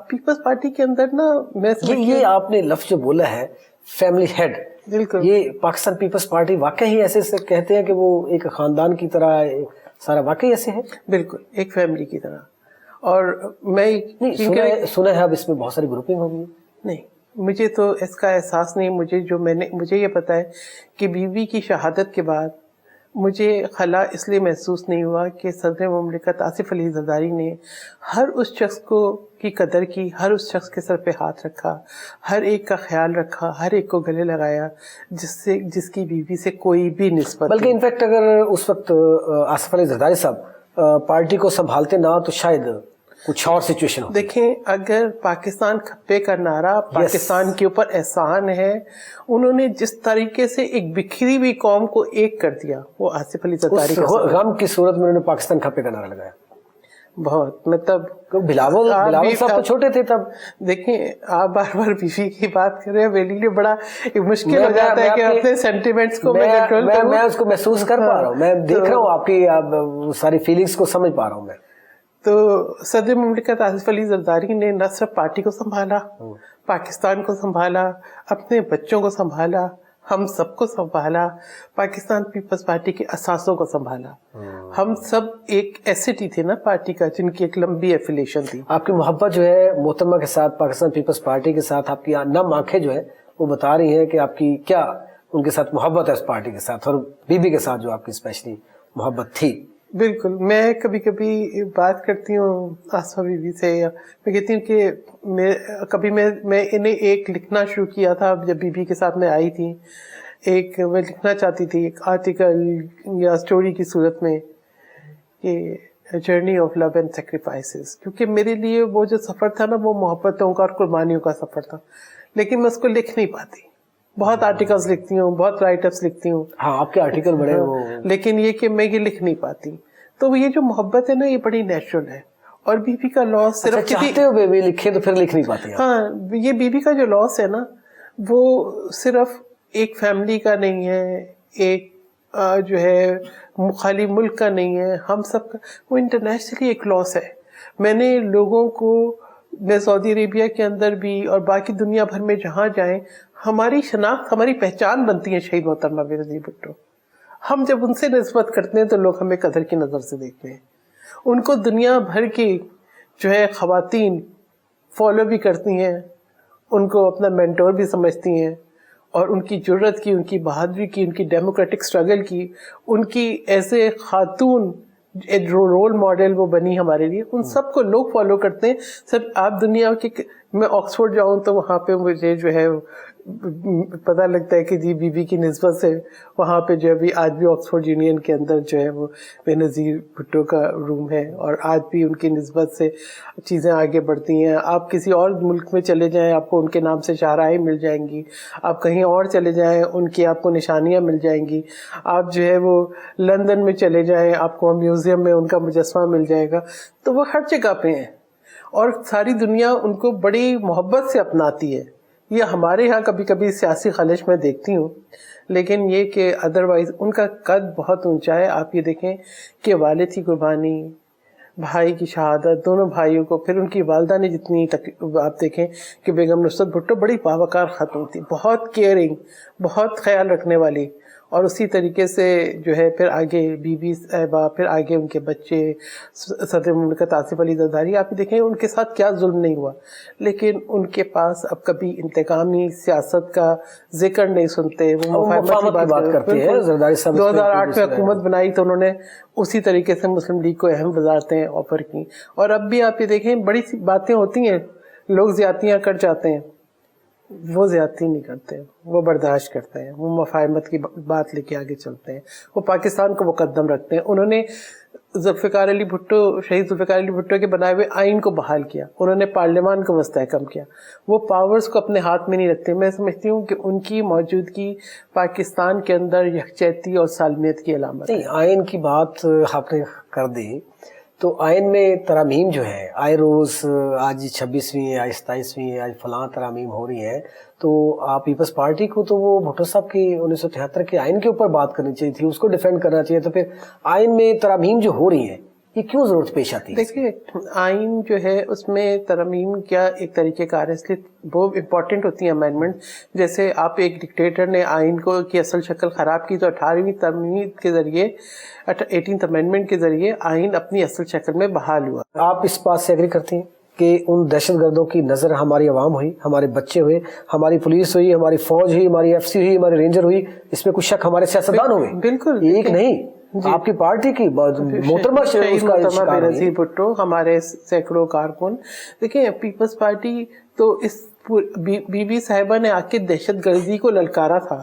پیپلز پارٹی کے اندر نا میں یہ آپ نے لفظ جو بولا ہے فیملی ہیڈ, بالکل, یہ پاکستان پیپلز پارٹی واقعی ہی ایسے کہتے ہیں کہ وہ ایک خاندان کی طرح سارا واقعی ایسے ہے؟ بالکل ایک فیملی کی طرح. اور میں سنا ہے اب اس میں بہت ساری گروپنگ ہوگی. نہیں, مجھے تو اس کا احساس نہیں. مجھے یہ پتا ہے کہ بیوی کی شہادت کے بعد مجھے خلا اس لیے محسوس نہیں ہوا کہ صدر مملکت آصف علی زرداری نے ہر اس شخص کی قدر کی، ہر اس شخص کے سر پہ ہاتھ رکھا، ہر ایک کا خیال رکھا، ہر ایک کو گلے لگایا جس کی بیوی سے کوئی بھی نسبت. بلکہ انفیکٹ اگر اس وقت آصف علی زرداری صاحب پارٹی کو سنبھالتے نہ تو شاید کچھ اور سچویشن ہوتی. دیکھیں، اگر پاکستان کھپے کا نعرہ پاکستان کے اوپر احسان ہے، انہوں نے جس طریقے سے ایک بکھری ہوئی قوم کو ایک کر دیا، وہ آصف علی زرداری کا غم کی صورت میں انہوں نے پاکستان کھپے کا نعرہ لگایا. بہت مطلب بلاول صاحب تو چھوٹے تھے تب. دیکھیں، آپ بار بار بیوی کی بات کر رہے ہیں، میرے لیے بڑا مشکل ہو جاتا ہے کہ اپنے سینٹیمنٹس کو میں کنٹرول کروں. میں اس کو محسوس کر پا رہا ہوں، میں دیکھ رہا ہوں آپ کی ساری فیلنگز کو سمجھ پا رہا ہوں میں. تو صدر مملکت آصف علی زرداری نے نہ صرف پارٹی کو سنبھالا، پاکستان کو سنبھالا، اپنے بچوں کو سنبھالا، ہم سب کو سنبھالا، پاکستان پیپلز پارٹی کے اثاثوں کو سنبھالا. ہم سب ایک ایسٹ ہی تھے نا پارٹی کا، جن کی ایک لمبی ایفیلیشن تھی. آپ کی محبت جو ہے محترمہ کے ساتھ، پاکستان پیپلز پارٹی کے ساتھ، آپ کی نم آنکھیں جو ہے وہ بتا رہی ہیں کہ آپ کی کیا ان کے ساتھ محبت ہے، اس پارٹی کے ساتھ، اور بی بی کے ساتھ جو آپ کی اسپیشلی محبت تھی. بالکل. میں کبھی کبھی بات کرتی ہوں آصفہ بی بی سے، میں کہتی ہوں کہ کبھی میں انہیں ایک لکھنا شروع کیا تھا جب بی بی کے ساتھ میں آئی تھی. میں لکھنا چاہتی تھی ایک آرٹیکل یا اسٹوری کی صورت میں کہ journey of love and sacrifices, کیونکہ میرے لیے وہ جو سفر تھا نا، وہ محبتوں کا اور قربانیوں کا سفر تھا، لیکن میں اس کو لکھ نہیں پاتی. بہت آرٹیکلز لکھتی ہوں، بہت رائٹ اپس لکھتی ہوں. ہاں، آپ کے آرٹیکل بڑے وہ، لیکن یہ کہ میں یہ لکھ نہیں پاتی. تو یہ جو محبت ہے نا، یہ بڑی نیچرل ہے. اور بی بی کا لاس صرف چاہتے ہو بیبی لکھے تو پھر لکھ نہیں پاتی. ہاں، یہ بی بی کا جو لاس ہے نا، وہ صرف ایک فیملی کا نہیں ہے، ایک جو ہے خالی ملک کا نہیں ہے، ہم سب کا، وہ انٹرنیشنلی ایک لاس ہے. میں نے لوگوں کو، میں سعودی عربیہ کے اندر بھی اور باقی دنیا بھر میں جہاں جائیں، ہماری شناخت، ہماری پہچان بنتی ہے شہید محترمہ بینظیر بھٹو. ہم جب ان سے نسبت کرتے ہیں تو لوگ ہمیں قدر کی نظر سے دیکھتے ہیں. ان کو دنیا بھر کی جو ہے خواتین فالو بھی کرتی ہیں، ان کو اپنا مینٹور بھی سمجھتی ہیں، اور ان کی جرت کی، ان کی بہادری کی، ان کی ڈیموکریٹک سٹرگل کی، ان کی ایسے خاتون رول ماڈل وہ بنی ہمارے لیے. ان سب کو لوگ فالو کرتے ہیں. سر، آپ دنیا کے، میں آکسفورڈ جاؤں تو وہاں پہ مجھے جو ہے پتہ لگتا ہے کہ جی بی بی کی نسبت سے وہاں پہ جو ہے آج بھی آکسفورڈ یونین کے اندر جو ہے وہ بینظیر بھٹو کا روم ہے، اور آج بھی ان کی نسبت سے چیزیں آگے بڑھتی ہیں. آپ کسی اور ملک میں چلے جائیں، آپ کو ان کے نام سے شاہراہیں مل جائیں گی. آپ کہیں اور چلے جائیں، ان کی آپ کو نشانیاں مل جائیں گی. آپ جو ہے وہ لندن میں چلے جائیں، آپ کو میوزیم میں ان کا مجسمہ مل جائے گا. تو وہ ہر جگہ پہ ہیں، اور ساری دنیا ان کو بڑی محبت سے اپناتی ہے. یہ ہمارے ہاں کبھی کبھی سیاسی خلش میں دیکھتی ہوں، لیکن یہ کہ ادروائز ان کا قد بہت اونچا ہے. آپ یہ دیکھیں کہ والد کی قربانی، بھائی کی شہادت، دونوں بھائیوں کو، پھر ان کی والدہ نے جتنی آپ دیکھیں کہ بیگم نصرت بھٹو بڑی باوقار خاتون تھی، بہت کیئرنگ، بہت خیال رکھنے والی. اور اسی طریقے سے جو ہے پھر آگے بی بی صاحبہ، پھر آگے ان کے بچے، صدر مملکت آصف علی زرداری. آپ دیکھیں ان کے ساتھ کیا ظلم نہیں ہوا، لیکن ان کے پاس اب کبھی انتقامی سیاست کا ذکر نہیں سنتے. وہ مفاہمت کی بات کرتے ہیں. زرداری صاحب 2008 میں حکومت بنائی تو انہوں نے اسی طریقے سے مسلم لیگ کو اہم وزارتیں آفر کی. اور اب بھی آپ یہ دیکھیں بڑی سی باتیں ہوتی ہیں، لوگ زیادتیاں کر جاتے ہیں، وہ زیادتی نہیں کرتے، وہ برداشت کرتے ہیں، وہ مفاہمت کی بات لے کے آگے چلتے ہیں، وہ پاکستان کو مقدم رکھتے ہیں. انہوں نے ذوالفقار علی بھٹو، شہید ذوالفقار علی بھٹو کے بنائے ہوئے آئین کو بحال کیا، انہوں نے پارلیمان کو مستحکم کیا. وہ پاورز کو اپنے ہاتھ میں نہیں رکھتے. میں سمجھتی ہوں کہ ان کی موجودگی پاکستان کے اندر یکجہتی اور سالمیت کی علامت ہے. آئین کی بات آپ نے کر دی تو آئین میں ترامیم جو ہے آئے روز، آج 26ویں ہے، آج 27ویں ہے، آج فلاں ترامیم ہو رہی ہیں. تو آپ پیپلز پارٹی کو تو وہ بھٹو صاحب کی 1973 کے آئین کے اوپر بات کرنی چاہیے تھی، اس کو ڈیفینڈ کرنا چاہیے. تو پھر آئین میں ترامیم جو ہو رہی ہیں یہ کیوں ضرورت پیش آتی ہے؟ دیکھیے، آئین جو ہے اس میں ترمیم کیا ایک طریقہ کار ہے، اس لیے وہ امپورٹنٹ ہوتی ہیں امینڈمنٹ. جیسے آپ ایک ڈکٹیٹر نے آئین کو کی اصل شکل خراب کی تو 18ویں ترمیم کے ذریعے، 18th امینڈمنٹ کے ذریعے آئین اپنی اصل شکل میں بحال ہوا. آپ اس بات سے ایگری کرتی ہیں؟ کہ ان دہشت گردوں کی نظر ہماری عوام ہوئی, ہمارے بچے ہوئے, ہماری پولیس ہوئی, ہماری فوج ہوئی, ہماری ایف سی ہوئی, ہمارے رینجر ہوئی, اس میں کچھ شک ہمارے سیاستدان ہوئے؟ بالکل ایک نہیں, آپ کی پارٹی کی محترمہ بینظیر بھٹو, ہمارے سینکڑوں کارکن. دیکھیں پیپلز پارٹی تو اس بی بی صاحبہ نے آ کے دہشت گردی کو للکارا تھا.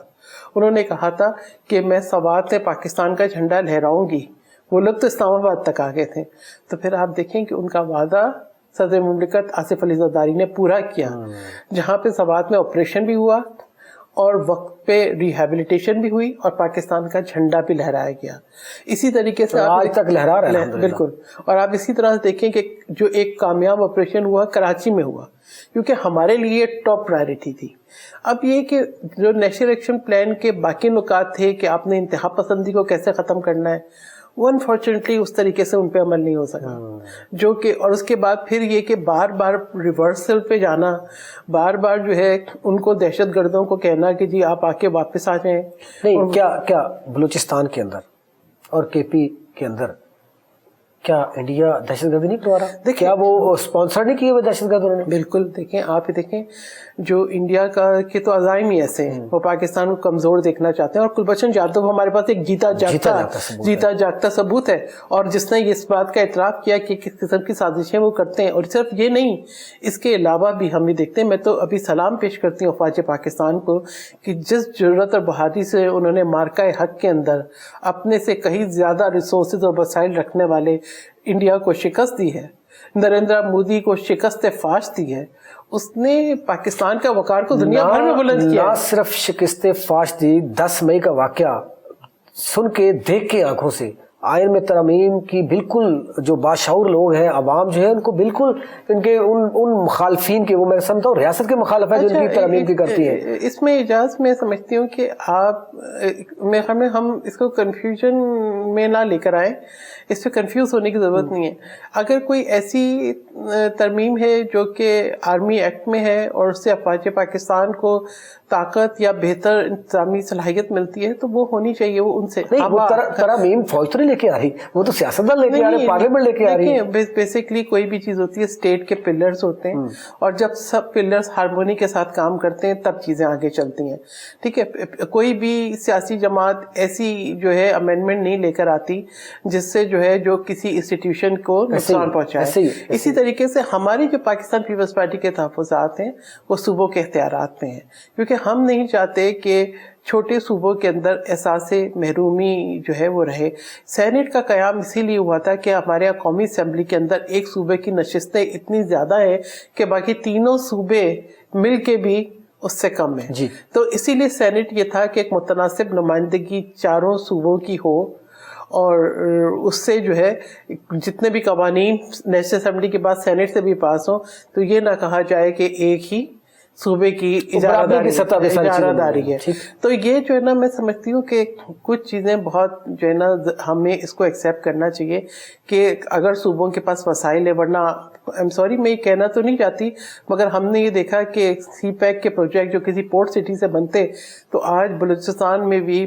انہوں نے کہا تھا کہ میں سوات سے پاکستان کا جھنڈا لہراؤں گی. وہ لوگ تو اسلام آباد تک آ گئے تھے. تو پھر آپ دیکھیں کہ ان کا وعدہ صدر مملکت آصف علی زرداری نے پورا کیا, جہاں پہ سوات میں آپریشن بھی ہوا اور وقت پہ ریہیبلیٹیشن بھی ہوئی اور پاکستان کا جھنڈا بھی لہرایا گیا. اسی طریقے سے آج تک لہرا رہا ہے. بالکل. اور آپ اسی طرح سے دیکھیں کہ جو ایک کامیاب آپریشن ہوا کراچی میں ہوا, کیونکہ ہمارے لیے ٹاپ پرائرٹی تھی. اب یہ کہ جو نیشنل ایکشن پلان کے باقی نکات تھے کہ آپ نے انتہا پسندی کو کیسے ختم کرنا ہے, وہ انفارچونیٹلی اس طریقے سے ان پہ عمل نہیں ہو سکا. جو کہ اور اس کے بعد پھر یہ کہ بار بار ریورسل پہ جانا, بار بار جو ہے ان کو دہشت گردوں کو کہنا کہ جی آپ آ کے واپس آ جائیں. نہیں, کیا بلوچستان کے اندر اور کے پی کے اندر کیا انڈیا دہشت گردی نہیں کروا رہا؟ کیا وہ اسپانسر نہیں کیے ہوئے دہشت گرد انہوں نے؟ بالکل. دیکھیں آپ ہی دیکھیں جو انڈیا کا کے تو عزائم ہی ایسے ہیں, وہ پاکستان کو کمزور دیکھنا چاہتے ہیں. اور کلبھشن جادو ہمارے پاس ایک جیتا جاگتا ثبوت ہے, اور جس نے اس بات کا اعتراف کیا کہ کس قسم کی سازشیں وہ کرتے ہیں. اور صرف یہ نہیں, اس کے علاوہ بھی ہم یہ دیکھتے ہیں. میں تو ابھی سلام پیش کرتی ہوں افواج پاکستان کو کہ جس جرأت اور بہادری سے انہوں نے مارکہ حق کے اندر اپنے سے کہیں زیادہ ریسورسز اور وسائل رکھنے والے انڈیا کو شکست دی ہے, نریندر مودی کو شکست فاش دی ہے. اس نے پاکستان کا وقار کو دنیا بھر میں بلند کیا. نہ صرف شکست فاش دی, 10 مئی کا واقعہ سن کے دیکھ کے آنکھوں سے آئین میں ترمیم کی بالکل جو باشعور لوگ ہیں, عوام جو ہے ان کو بالکل ان کے ان مخالفین کے, وہ میں سمجھتا ہوں ریاست کے مخالف ہے جو ان کی ترمیم کی کرتی ہے. اس میں اجازت میں سمجھتی ہوں کہ آپ میں ہم اس کو کنفیوژن میں نہ لے کر آئیں, اس پہ کنفیوز ہونے کی ضرورت نہیں ہے. اگر کوئی ایسی ترمیم ہے جو کہ آرمی ایکٹ میں ہے اور اس سے افواج پاکستان کو طاقت یا بہتر انتظامی صلاحیت ملتی ہے تو وہ ہونی چاہیے. وہ ان سے ترمیم فوج تو نہیں لے کے آ رہی, وہ تو سیاستدان لے کے آ رہے, پارلیمنٹ لے کے آ رہی ہے. بیسیکلی کوئی بھی چیز ہوتی ہے اسٹیٹ کے پلرز ہوتے ہیں, اور جب سب پلرز ہارمونی کے ساتھ کام کرتے ہیں تب چیزیں آگے چلتی ہیں. ٹھیک ہے, کوئی بھی سیاسی جماعت ایسی جو ہے امینڈمنٹ نہیں لے کر آتی جس سے جو ہے جو کسی انسٹیٹیوشن کو نقصان پہنچائے. اسی طریقے سے ہماری جو پاکستان پیپلز پارٹی کے تحفظات ہیں وہ صوبوں کے اختیارات میں ہیں, کیونکہ ہم نہیں چاہتے کہ چھوٹے صوبوں کے اندر احساس محرومی جو ہے وہ رہے. سینٹ کا قیام اسی لیے ہوا تھا کہ ہمارے یہاں قومی اسمبلی کے اندر ایک صوبے کی نشستیں اتنی زیادہ ہیں کہ باقی تینوں صوبے مل کے بھی اس سے کم ہے. تو اسی لیے سینٹ یہ تھا کہ ایک متناسب نمائندگی چاروں صوبوں کی ہو, اور اس سے جو ہے جتنے بھی قوانین نیشنل اسمبلی کے بعد سینٹ سے بھی پاس ہوں تو یہ نہ کہا جائے کہ ایک ہی صوبے کی اجارہ داری ہے. تو یہ جو ہے نا میں سمجھتی ہوں کہ کچھ چیزیں بہت جو ہے نا ہمیں اس کو ایکسیپٹ کرنا چاہیے کہ اگر صوبوں کے پاس وسائل ہے, ورنہ میں یہ کہنا تو نہیں چاہتی مگر ہم نے یہ دیکھا کہ سی پیک کے پروجیکٹ جو کسی پورٹ سٹی سے بنتے تو آج بلوچستان میں بھی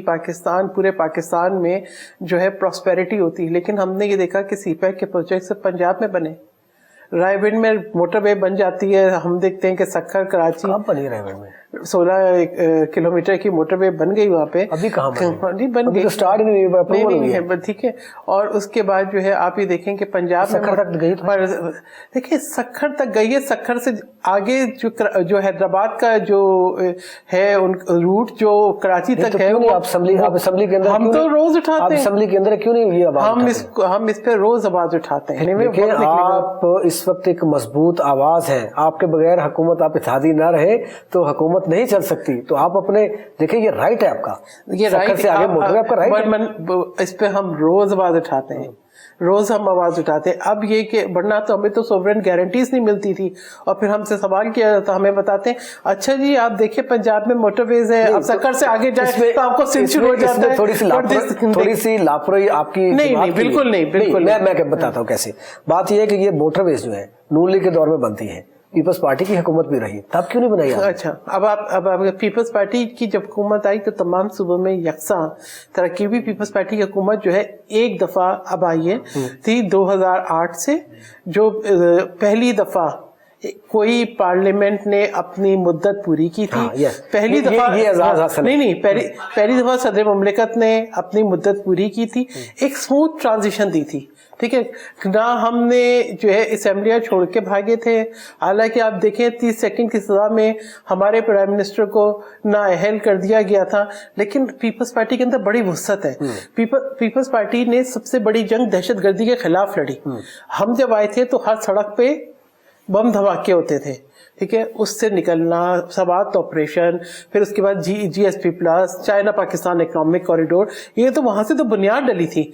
پورے پاکستان میں جو ہے پراسپیرٹی ہوتی, لیکن ہم نے یہ دیکھا کہ سی پیک کے پروجیکٹ سے پنجاب میں بنے, رائے ونڈ میں موٹر وے بن جاتی ہے. ہم دیکھتے ہیں کہ سکھر کراچی 16 کلومیٹر کی موٹر وے بن گئی وہاں پہ. ابھی کہاں بن گئی؟ ٹھیک ہے. اور اس کے بعد جو ہے آپ یہ دیکھیں کہ پنجاب میں دیکھیں سکھر تک گئی ہے, سکھر سے آگے جو حیدرآباد کا جو ہے روٹ جو کراچی تک ہے ہم تو روز اٹھاتے ہیں, ہم اس پہ روز آواز اٹھاتے ہیں. آپ اس وقت ایک مضبوط آواز ہے, آپ کے بغیر حکومت, آپ اتحادی نہ رہے تو حکومت نہیں چل سکتی. تو آپ اپنے دیکھیں یہ رائٹ ہے آپ کا, یہ رائٹ سے آگے موٹر آپ کا رائٹ, اس پہ ہم روز آواز اٹھاتے ہیں, روز ہم آواز اٹھاتے ہیں. اب یہ کہ ورنہ تو ہمیں تو سوورن گارنٹیز نہیں ملتی تھی, اور پھر ہم سے سوال کیا جاتا, ہمیں بتاتے ہیں اچھا جی آپ دیکھیں پنجاب میں موٹر ویز ہے, اب سکر سے آگے جائیں تو آپ کو سن شروع ہو جاتا ہے. تھوڑی سی لاپرواہی آپ کی نہیں, بالکل نہیں. میں بتاتا ہوں کیسے. بات یہ ہے کہ یہ موٹر ویز جو ہے نون لیگ کے دور میں بنتی ہے, پیپلز پارٹی کی حکومت بھی رہی، تب کیوں نہیں بنائی آپ؟ اچھا، اب آپ پیپلز پارٹی کی جب حکومت آئی تو تمام صوبوں میں یکساں ترقیبی پیپلز پارٹی کی حکومت جو ہے ایک دفعہ اب آئی ہے تھی 2008 سے، جو پہلی دفعہ کوئی پارلیمنٹ نے اپنی مدت پوری کی تھی. پہلی دفعہ پہلی دفعہ صدر مملکت نے اپنی مدت پوری کی تھی، ایک اسموتھ ٹرانزیشن دی تھی. ٹھیک ہے، نہ ہم نے جو ہے اسمبلیاں چھوڑ کے بھاگے تھے. حالانکہ آپ دیکھیں 30 سیکنڈ کی سزا میں ہمارے پرائم منسٹر کو نااہل کر دیا گیا تھا، لیکن پیپلز پارٹی کے اندر بڑی وسعت ہے. پیپلز پارٹی نے سب سے بڑی جنگ دہشت گردی کے خلاف لڑی. ہم جب آئے تھے تو ہر سڑک پہ بم دھماکے ہوتے تھے. ٹھیک ہے، اس سے نکلنا، سوات آپریشن، پھر اس کے بعد G S P plus, China Pakistan economic corridor, یہ تو وہاں سے تو بنیاد ڈلی تھی.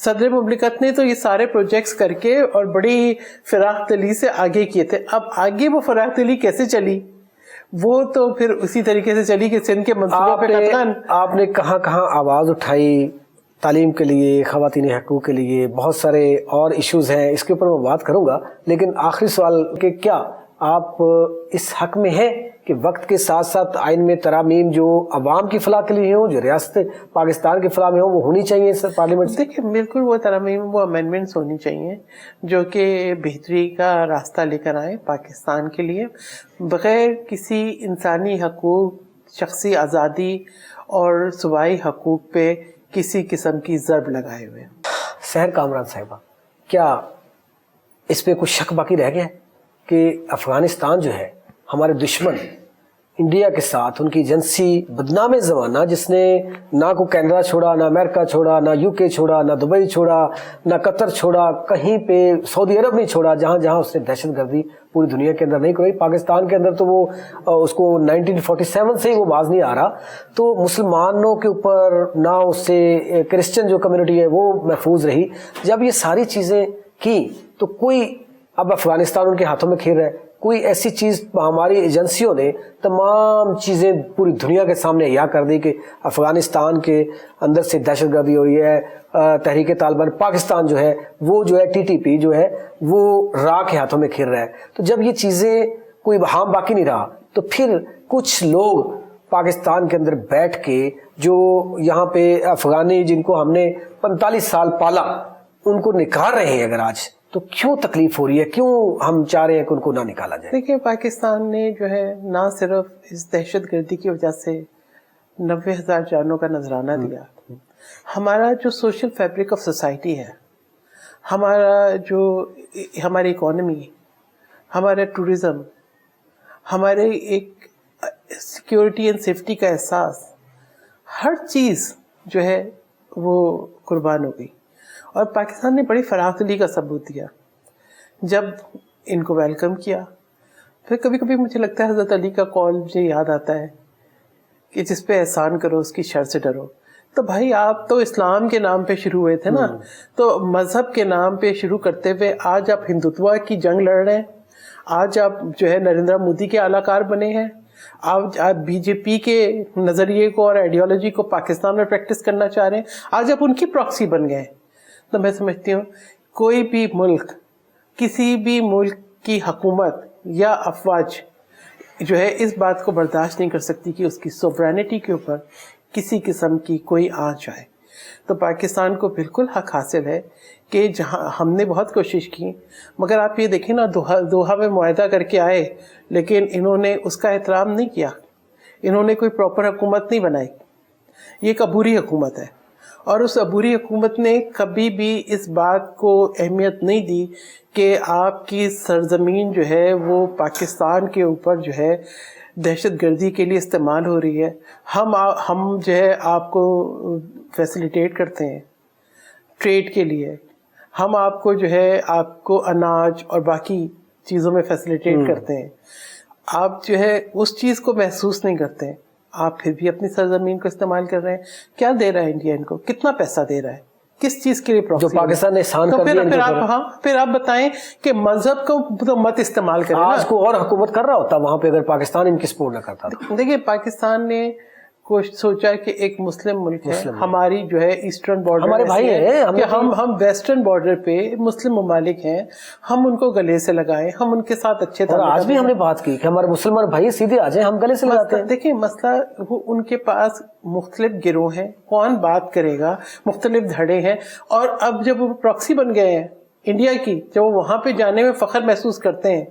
صدر مملکت نے تو یہ سارے پروجیکٹس کر کے اور بڑی فراخ دلی سے آگے کیے تھے. اب آگے وہ فراخ دلی کیسے چلی؟ وہ تو پھر اسی طریقے سے چلی کہ سندھ کے منصوبوں پہ قطعاً آپ نے کہاں کہاں آواز اٹھائی تعلیم کے لیے، خواتین حقوق کے لیے، بہت سارے اور ایشوز ہیں، اس کے اوپر میں بات کروں گا. لیکن آخری سوال کہ کیا آپ اس حق میں ہیں کہ وقت کے ساتھ ساتھ آئین میں ترامیم جو عوام کی فلاح کے لیے ہوں، جو ریاست پاکستان کی فلاح میں ہوں، وہ ہونی چاہیے پارلیمنٹ سے؟ دیکھیں، بالکل وہ ترامیم، وہ امینڈمنٹس ہونی چاہیے جو کہ بہتری کا راستہ لے کر آئیں پاکستان کے لیے، بغیر کسی انسانی حقوق، شخصی آزادی اور صوبائی حقوق پہ کسی قسم کی ضرب لگائے ہوئے. سحر کامران صاحبہ، کیا اس پہ کچھ شک باقی رہ گیا ہے کہ افغانستان جو ہے ہمارے دشمن انڈیا کے ساتھ ان کی ایجنسی بدنام زمانہ، جس نے نہ کو کینیڈا چھوڑا، نہ امریکہ چھوڑا، نہ یو کے چھوڑا، نہ دبئی چھوڑا، نہ قطر چھوڑا، کہیں پہ سعودی عرب نہیں چھوڑا، جہاں جہاں اس نے دہشت گردی پوری دنیا کے اندر نہیں کرائی. پاکستان کے اندر تو وہ اس کو 1947 سے ہی وہ باز نہیں آ رہا. تو مسلمانوں کے اوپر نہ اس سے کرسچن جو کمیونٹی ہے وہ محفوظ رہی. جب یہ ساری چیزیں کی تو کوئی اب افغانستان ان کے ہاتھوں میں کھیل رہا ہے. کوئی ایسی چیز ہماری ایجنسیوں نے تمام چیزیں پوری دنیا کے سامنے عیاں کر دی کہ افغانستان کے اندر سے دہشت گردی ہو رہی ہے. تحریک طالبان پاکستان جو ہے وہ جو ہے TTP جو ہے وہ راہ کے ہاتھوں میں کھیل رہا ہے. تو جب یہ چیزیں کوئی بہام باقی نہیں رہا تو پھر کچھ لوگ پاکستان کے اندر بیٹھ کے جو یہاں پہ افغانی جن کو ہم نے 45 سال پالا ان کو نکال رہے ہیں. اگر آج تو کیوں تکلیف ہو رہی ہے، کیوں ہم چاہ رہے ہیں کہ ان کو نہ نکالا جائے؟ دیکھیں، پاکستان نے جو ہے نہ صرف اس دہشت گردی کی وجہ سے 90,000 جانوں کا نذرانہ دیا، ہمارا جو سوشل فیبرک آف سوسائٹی ہے، ہماری اکانومی، ہمارا ٹورزم، ہمارے ایک سیکیورٹی اینڈ سیفٹی کا احساس، ہر چیز جو ہے وہ قربان ہو گئی. اور پاکستان نے بڑی فراخ دلی کا ثبوت دیا جب ان کو ویلکم کیا. پھر کبھی کبھی مجھے لگتا ہے حضرت علی کا قول مجھے یاد آتا ہے کہ جس پہ احسان کرو اس کی شر سے ڈرو. تو بھائی آپ تو اسلام کے نام پہ شروع ہوئے تھے نا، تو مذہب کے نام پہ شروع کرتے ہوئے آج آپ ہندوتوا کی جنگ لڑ رہے ہیں، آج آپ جو ہے نریندر مودی کے اعلی کار بنے ہیں، آپ BJP کے نظریے کو اور آئیڈیالوجی کو پاکستان میں پریکٹس کرنا چاہ رہے ہیں، آج آپ ان کی پراکسی بن گئے ہیں. تو میں سمجھتی ہوں کوئی بھی ملک، کسی بھی ملک کی حکومت یا افواج جو ہے اس بات کو برداشت نہیں کر سکتی کہ اس کی سوورینٹی کے اوپر کسی قسم کی کوئی آنچ آئے. تو پاکستان کو بالکل حق حاصل ہے کہ جہاں ہم نے بہت کوشش کی، مگر آپ یہ دیکھیں نا، دوحہ میں معاہدہ کر کے آئے لیکن انہوں نے اس کا احترام نہیں کیا، انہوں نے کوئی پراپر حکومت نہیں بنائی. یہ ایک عبوری حکومت ہے، اور اس عبوری حکومت نے کبھی بھی اس بات کو اہمیت نہیں دی کہ آپ کی سرزمین جو ہے وہ پاکستان کے اوپر جو ہے دہشت گردی کے لیے استعمال ہو رہی ہے. ہم جو ہے آپ کو فیسیلیٹیٹ کرتے ہیں ٹریڈ کے لیے، ہم آپ کو جو ہے آپ کو اناج اور باقی چیزوں میں فیسیلیٹیٹ کرتے ہیں، آپ جو ہے اس چیز کو محسوس نہیں کرتے ہیں، آپ پھر بھی اپنی سرزمین کو استعمال کر رہے ہیں. کیا دے رہا ہے انڈیا ان کو؟ کتنا پیسہ دے رہا ہے؟ کس چیز کے لیے پراکسی؟ جو پاکستان نے احسان کر دیا. پھر آپ بتائیں کہ مذہب کو تو مت استعمال کریں. آج کو اور حکومت کر رہا ہوتا وہاں پہ اگر پاکستان ان کی سپورٹ نہ کرتا. دیکھیے، پاکستان نے کو سوچا کہ ایک مسلم ملک ہے ہماری جو ہے ایسٹرن بارڈر ہمارے بھائی ہیں کہ ہم ویسٹرن بارڈر پہ مسلم ممالک ہیں, ہم ان کو گلے سے لگائیں, ہم ان کے ساتھ اچھے اور آج بھی ہم نے بات کی کہ ہمارے مسلمان بھائی سیدھے آ جائیں, ہم گلے سے لگاتے ہیں. دیکھیں مسئلہ وہ ان کے پاس مختلف گروہ ہیں, کون بات کرے گا, مختلف دھڑے ہیں, اور اب جب وہ پراکسی بن گئے ہیں انڈیا کی, جب وہ وہاں پہ جانے میں فخر محسوس کرتے ہیں,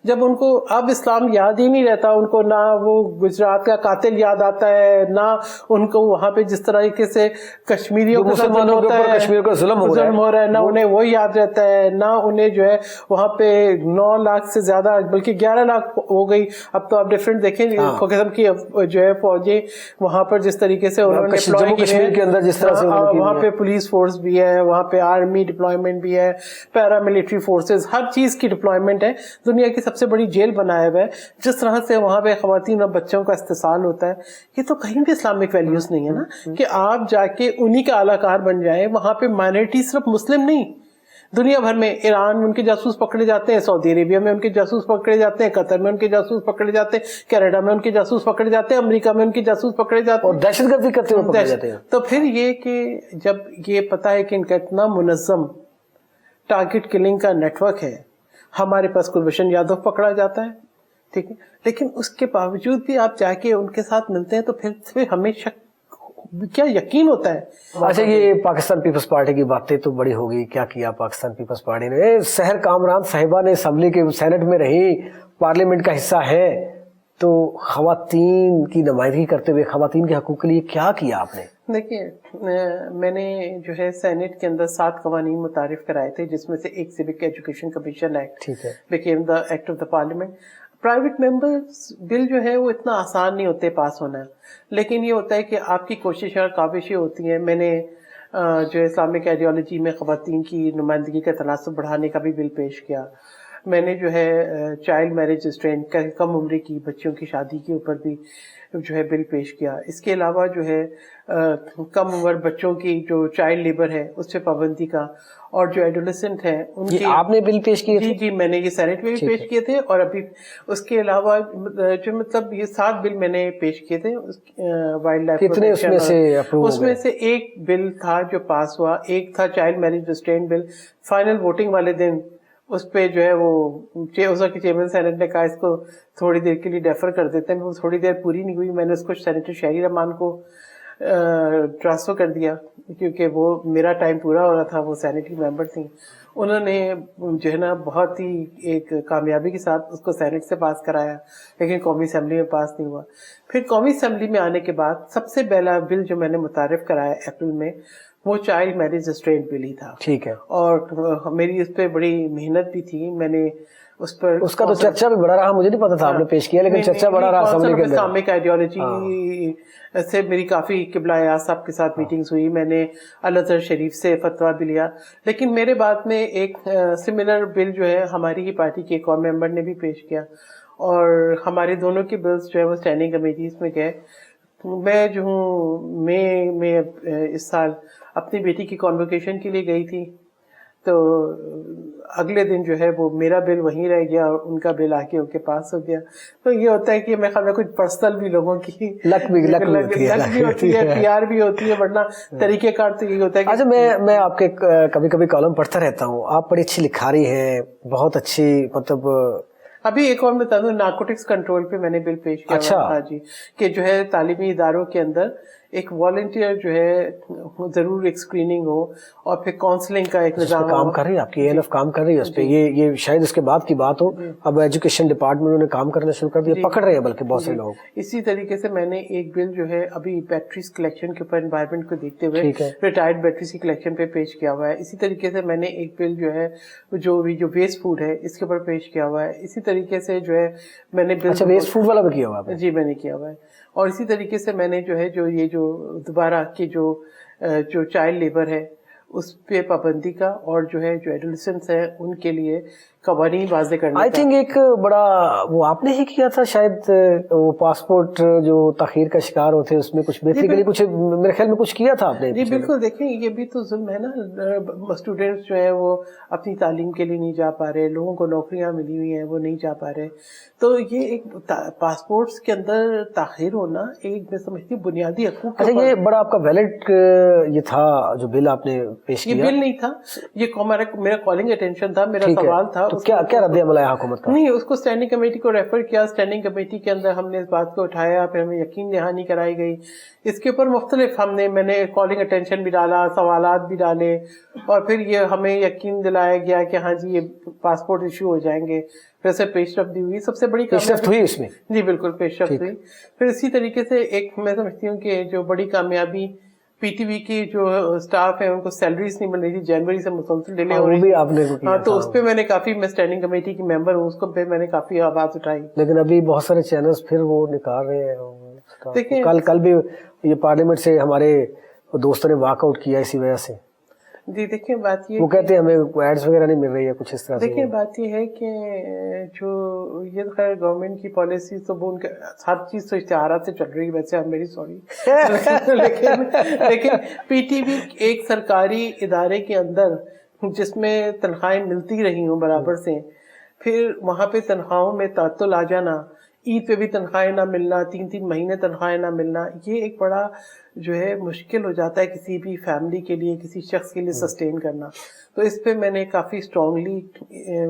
جب ان کو اب اسلام یاد ہی نہیں رہتا, ان کو نہ وہ گجرات کا قاتل یاد آتا ہے, نہ ان کو وہاں پہ جس طریقے سے کشمیریوں کے ساتھ کشمیر کا ظلم ہو رہا ہے, نہ انہیں وہ یاد رہتا ہے, نہ انہیں جو ہے وہاں پہ 9 لاکھ سے زیادہ بلکہ 11 لاکھ ہو گئی. اب تو آپ ڈفرینٹ دیکھیں قسم کی جو ہے فوجیں وہاں پر جس طریقے سے انہوں نے ڈپلوائے کشمیر کے اندر جس طرح سے وہاں پہ پولیس فورس بھی ہے, وہاں پہ آرمی ڈپلائمنٹ بھی ہے, پیرا ملٹری فورسز, ہر چیز کی ڈپلائمنٹ ہے. دنیا کی سب سے بڑی جیل بنایا ہوا ہے. جس طرح سے وہاں پہ خواتین اور بچوں کا استحصال ہوتا ہے, یہ تو کہیں بھی اسلامک ویلیوز نہیں ہے نا, کہ آپ جا کے انہی کا اعلی کار بن جائیں. وہاں پہ مائنورٹی صرف مسلم نہیں, دنیا بھر میں ایران میں ان کے جاسوس پکڑے جاتے ہیں, سعودی عربیہ میں ان کے جاسوس پکڑے جاتے ہیں, قطر میں ان کے جاسوس پکڑے جاتے ہیں, کینیڈا میں ان کے جاسوس پکڑے جاتے ہیں, امریکہ میں ان کے جاسوس پکڑے جاتے ہیں, اور دہشت گردی کرتے ہوئے پکڑے جاتے ہیں. تو پھر یہ کہ جب یہ پتا ہے کہ ان کا اتنا منظم ٹارگٹ کلنگ کا نیٹ ورک ہے, ہمارے پاس کلبھوشن یادو پکڑا جاتا ہے, ٹھیک ہے, لیکن اس کے باوجود بھی آپ جا کے ان کے ساتھ ملتے ہیں تو پھر ہمیں شک کیا یقین ہوتا ہے. اچھا, یہ پاکستان پیپلز پارٹی کی باتیں تو بڑی ہوگی, کیا کیا پاکستان پیپلز پارٹی نے. سحر کامران صاحبہ نے اسمبلی کے سینٹ میں رہی, پارلیمنٹ کا حصہ ہے, تو خواتین کی نمائندگی کرتے ہوئے خواتین کے حقوق کے لیے کیا کیا آپ نے؟ دیکھیے میں نے جو ہے سینٹ کے اندر 7 قوانین متعارف کرائے تھے, جس میں سے ایک civic education commission act became the act of the parliament. Private members bill جو ہے وہ اتنا آسان نہیں ہوتے پاس ہونا, لیکن یہ ہوتا ہے کہ آپ کی کوششیں اور کاوشیں ہوتی ہیں. میں نے جو اسلامک آئیڈیالوجی میں خواتین کی نمائندگی کا تناسب بڑھانے کا بھی بل پیش کیا. میں نے جو ہے چائلڈ میرج ریسٹرینٹ کم عمری کی بچیوں کی شادی کے اوپر بھی جو ہے بل پیش کیا. اس کے علاوہ جو ہے کم عمر بچوں کی جو چائلڈ لیبر ہے اس پہ پابندی کا, اور جو ایڈولسنٹ ہیں ان کی آپ نے بل پیش کیے؟ جی میں نے یہ سینٹ میں بھی پیش کیے تھے, اور ابھی اس کے علاوہ جو مطلب یہ 7 بل میں نے پیش کیے تھے. وائلڈ لائف کتنے اس میں سے ایک بل تھا جو پاس ہوا, ایک تھا چائلڈ میرج ریسٹرینٹ بل. فائنل ووٹنگ والے دن اس پہ جو ہے وہ اس وقت چیئرمین سینٹ نے کہا اس کو تھوڑی دیر کے لیے ڈیفر کر دیتے ہیں. وہ تھوڑی دیر پوری نہیں ہوئی, میں نے اس کو سینیٹر شہری رحمان کو ٹرانسفر کر دیا, کیونکہ وہ میرا ٹائم پورا ہو رہا تھا, وہ سینیٹری ممبر تھیں. انہوں نے جو ہے نا بہت ہی ایک کامیابی کے ساتھ اس کو سینٹ سے پاس کرایا, لیکن قومی اسمبلی میں پاس نہیں ہوا. پھر قومی اسمبلی میں آنے کے بعد سب سے پہلا بل جو میں نے متعارف کرایا اپریل میں, وہ چائلڈ میرج ریسٹرینٹ بل ہی تھا. ٹھیک ہے. اور میری اس پہ بڑی محنت بھی تھی. میں نے اس پر اس کا تو چرچا بھی بڑا رہا, مجھے نہیں پتا تھا آپ نے پیش کیا, لیکن چرچا بڑا رہا اسمبلی کے اندر. اسلامک آئیڈیالوجی سے میری کافی قبلہ اعیاز صاحب کے ساتھ میٹنگز ہوئی, میں نے الازہر شریف سے فتویٰ بھی لیا. لیکن میرے بعد میں ایک سملر بل جو ہے ہماری ہی پارٹی کے ایک اور ممبر نے بھی پیش کیا, اور ہمارے دونوں کے بلز جو ہے وہ اسٹینڈنگ کمیٹیز میں گئے. میں جو ہوں میں اس سال اپنی بیٹی کی کانوکیشن کے لیے گئی تھی, تو اگلے دن جو ہے وہ میرا بل وہیں رہ گیا اور ان کا بل آ کے ان کے پاس ہو گیا. تو یہ ہوتا ہے کہ میں خیال میں کچھ پرسنل بھی لوگوں کی لک بھی ہوتی ہے, پی آر بھی ہوتی ہے, ورنہ طریقہ کار تو یہی ہوتا ہے. اچھا, میں آپ کے کبھی کبھی کالم پڑھتا رہتا ہوں, آپ بڑی اچھی لکھاری ہیں, بہت اچھی, مطلب ابھی ایک اور بتا دوں, نارکوٹکس کنٹرول پہ میں نے بل پیش کیا. اچھا. ہاں جی, کہ جو ہے تعلیمی اداروں کے اندر ایک والنٹیئر جو ہے ضرور ایک اسکریننگ ہو, اور پھر کاؤنسلنگ کا ایک نظام کام کر رہی ہے آپ کی ANF کام کر رہی ہے اس پہ. یہ شاید اس کے بعد کی بات ہو, اب ایجوکیشن ڈپارٹمنٹ نے کام کرنا شروع کر دیا, پکڑ رہے ہیں بلکہ بہت سے لوگ. اسی طریقے سے میں نے ایک بل جو ہے ابھی بیٹریز کلیکشن کے اوپر انوائرمنٹ کو دیکھتے ہوئے ریٹائرڈ بیٹریز کی کلیکشن پہ پیش کیا ہوا ہے. اسی طریقے سے میں نے ایک بل جو ہے جو ویسٹ فوڈ ہے اس کے اوپر پیش کیا ہوا ہے. اسی طریقے سے جو ہے میں نے بل ویسٹ فوڈ والا بھی کیا ہوا ہے. جی میں نے کیا ہوا ہے. اور اسی طریقے سے میں نے جو ہے جو دوبارہ کی جو چائلڈ لیبر ہے اس پہ پابندی کا, اور جو ہے جو ایڈولسنٹس ہیں ان کے لیے قوانین واضح کرنے آئی تھنک ایک بڑا وہ آپ نے ہی کیا تھا شاید وہ پاسپورٹ جو تاخیر کا شکار ہوتے ہیں اس میں کچھ بہتری کے لیے کچھ میرے خیال میں کچھ کیا تھا آپ نے. جی بالکل. دیکھیں یہ بھی تو ظلم ہے نا, اسٹوڈینٹس جو ہیں وہ اپنی تعلیم کے لیے نہیں جا پا رہے, لوگوں کو نوکریاں ملی ہوئی ہیں وہ نہیں جا پا رہے. تو یہ ایک پاسپورٹس کے اندر تاخیر ہونا ایک میں سمجھتی ہوں بنیادی حقوق. اچھا یہ بڑا آپ کا ویلڈ یہ تھا جو بل آپ نے پیش کیا؟ یہ بل نہیں تھا, یہ میرا کالنگ اٹینشن تھا, میرا سوال تھا. تو کیا رد عمل ہے حکومت کا؟ نہیں, اس کو اسٹینڈنگ کمیٹی کو ریفر کیا, اسٹینڈنگ کمیٹی کے اندر ہم نے اس بات کو اٹھایا, پھر ہمیں یقین دہانی کرائی گئی. اس کے اوپر مختلف میں نے کالنگ اٹینشن بھی ڈالا, سوالات بھی ڈالے, اور پھر یہ ہمیں یقین دلایا گیا کہ ہاں جی یہ پاسپورٹ ایشو ہو جائیں گے. پھر سے پیش رفت ہوئی, سب سے بڑی پیش رفت ہوئی اس میں. جی بالکل پیش رفت ہوئی. پھر اسی طریقے سے ایک میں سمجھتی ہوں کہ جو بڑی کامیابی پی ٹی وی کی جو اسٹاف ہے ان کو سیلریز نہیں مل رہی تھی, جنوری سے مسلسل ڈیلے ہو رہی تھی. ہاں تو اس پہ میں نے کافی, میں اسٹینڈنگ کمیٹی کی ممبر ہوں, اس کو پہ میں نے کافی آواز اٹھائی. لیکن ابھی بہت سارے چینلز پھر وہ نکال رہے ہیں. دیکھیں کل بھی یہ پارلیمنٹ سے ہمارے دوستوں نے واک آؤٹ کیا اسی وجہ سے. جی دیکھیں بات یہ, وہ کہتے ہیں ہمیں ایڈز وغیرہ نہیں مل رہی ہے کچھ اس طرح سے. دیکھیں بات یہ ہے کہ جو یہ خیر گورنمنٹ کی پالیسی تو وہ ان کے ہر چیز تو اشتہارات سے چل رہی ہے ویسے, میری سوری لیکن پی ٹی وی ایک سرکاری ادارے کے اندر جس میں تنخواہیں ملتی رہی ہوں برابر سے, پھر وہاں پہ تنخواہوں میں تعطل آ جانا, عید پہ بھی تنخواہیں نہ ملنا, 3 مہینے تنخواہیں نہ ملنا, یہ ایک بڑا جو ہے مشکل ہو جاتا ہے کسی بھی فیملی کے لیے, کسی شخص کے لیے سسٹین کرنا. تو اس پہ میں نے کافی اسٹرانگلی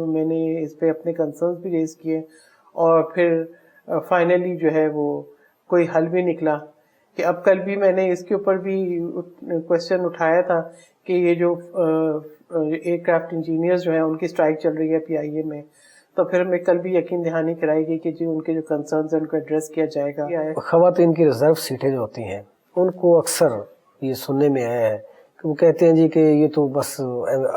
میں نے اس پہ اپنے کنسرنز بھی ریز کیے, اور پھر فائنلی جو ہے وہ کوئی حل بھی نکلا. کہ اب کل بھی میں نے اس کے اوپر بھی کوشچن اٹھایا تھا کہ یہ جو ایئر کرافٹ انجینئرز جو ہیں ان کی اسٹرائک چل رہی ہے پی آئی اے میں, تو پھر ہمیں کل بھی یقین دہانی کرائی گئی کہ جی ان کے جو کنسرنز ہیں ان کو ایڈریس کیا جائے گا. خواتین کی ریزرو سیٹیں جو ہوتی ہیں ان کو اکثر یہ سننے میں آیا ہے کہ وہ کہتے ہیں جی کہ یہ تو بس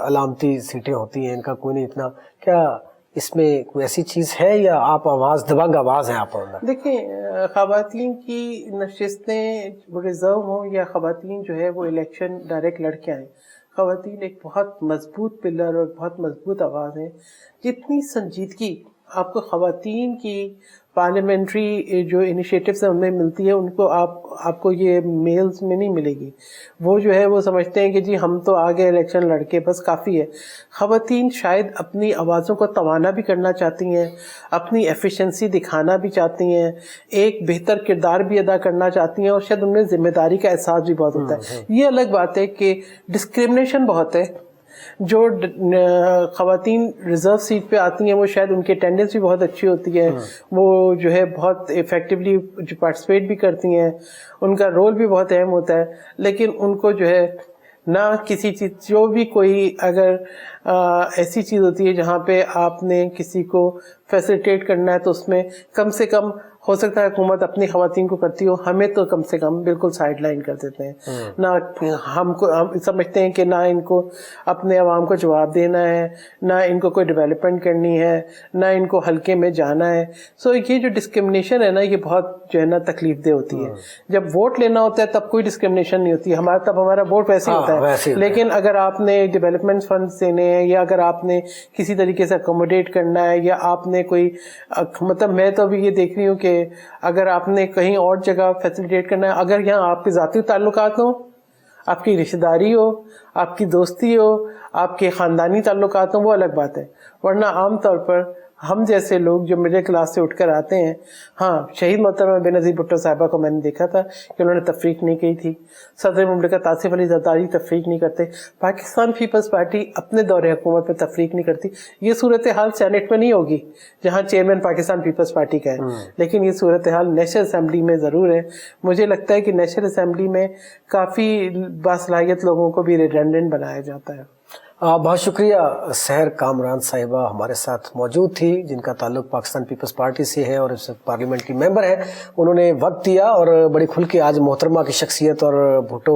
علامتی سیٹیں ہوتی ہیں, ان کا کوئی نہیں اتنا. کیا اس میں کوئی ایسی چیز ہے یا آپ آواز دبنگ آواز ہیں آپ؟ دیکھیں خواتین کی نشستیں ریزرو ہوں یا خواتین جو ہے وہ الیکشن ڈائریکٹ لڑ کے آئیں, خواتین ایک بہت مضبوط پلر اور بہت مضبوط آواز ہے. جتنی سنجیدگی آپ کو خواتین کی پارلیمنٹری جو انیشیٹوز ہیں ان میں ملتی ہے, ان کو آپ کو یہ میلز میں نہیں ملے گی. وہ جو ہے وہ سمجھتے ہیں کہ جی ہم تو آگے الیکشن لڑ کے بس کافی ہے. خواتین شاید اپنی آوازوں کو توانا بھی کرنا چاہتی ہیں, اپنی ایفیشنسی دکھانا بھی چاہتی ہیں, ایک بہتر کردار بھی ادا کرنا چاہتی ہیں, اور شاید ان میں ذمہ داری کا احساس بھی بہت ہوتا ہے. یہ الگ بات ہے کہ ڈسکریمنیشن بہت ہے. جو خواتین ریزرو سیٹ پہ آتی ہیں وہ شاید ان کی اٹینڈنس بھی بہت اچھی ہوتی ہے, وہ جو ہے بہت افیکٹولی جو پارٹیسپیٹ بھی کرتی ہیں, ان کا رول بھی بہت اہم ہوتا ہے. لیکن ان کو جو ہے نہ کسی چیز, جو بھی کوئی اگر ایسی چیز ہوتی ہے جہاں پہ آپ نے کسی کو فیسیلیٹیٹ کرنا ہے تو اس میں کم سے کم ہو سکتا ہے حکومت اپنی خواتین کو کرتی ہو, ہمیں تو کم سے کم بالکل سائڈ لائن کر دیتے ہیں. نہ ہم سمجھتے ہیں کہ نہ ان کو اپنے عوام کو جواب دینا ہے, نہ ان کو کوئی ڈیولپمنٹ کرنی ہے, نہ ان کو حلقے میں جانا ہے. سو یہ جو ڈسکرمنیشن ہے نا یہ بہت جو ہے نا تکلیف دہ ہوتی ہے. جب ووٹ لینا ہوتا ہے تب کوئی ڈسکرمنیشن نہیں ہوتی, ہمارا ووٹ ویسے ہوتا ہے. لیکن اگر آپ نے ڈیولپمنٹ فنڈز دینے ہیں, یا اگر آپ نے کسی طریقے سے اکوموڈیٹ کرنا ہے, یا آپ نے کوئی مطلب میں تو ابھی یہ دیکھ رہی ہوں کہ اگر آپ نے کہیں اور جگہ فیسیلیٹیٹ کرنا ہے, اگر یہاں آپ کے ذاتی تعلقات ہوں, آپ کی رشتہ داری ہو, آپ کی دوستی ہو, آپ کے خاندانی تعلقات ہوں, وہ الگ بات ہے. ورنہ عام طور پر ہم جیسے لوگ جو مڈل کلاس سے اٹھ کر آتے ہیں, ہاں شہید محترمہ بے نظیر بھٹو صاحبہ کو میں نے دیکھا تھا کہ انہوں نے تفریق نہیں کی تھی. صدر مملکت آصف علی زرداری تفریق نہیں کرتے. پاکستان پیپلز پارٹی اپنے دور حکومت میں تفریق نہیں کرتی. یہ صورتحال سینٹ میں نہیں ہوگی جہاں چیئرمین پاکستان پیپلز پارٹی کا ہے, لیکن یہ صورتحال نیشنل اسمبلی میں ضرور ہے. مجھے لگتا ہے کہ نیشنل اسمبلی میں کافی باصلاحیت لوگوں کو بھی ریڈنڈنٹ بنایا جاتا ہے. بہت شکریہ. سحر کامران صاحبہ ہمارے ساتھ موجود تھی, جن کا تعلق پاکستان پیپلز پارٹی سے ہے اور اس وقت پارلیمنٹ کی ممبر ہے. انہوں نے وقت دیا اور بڑی کھل کے آج محترمہ کی شخصیت اور بھٹو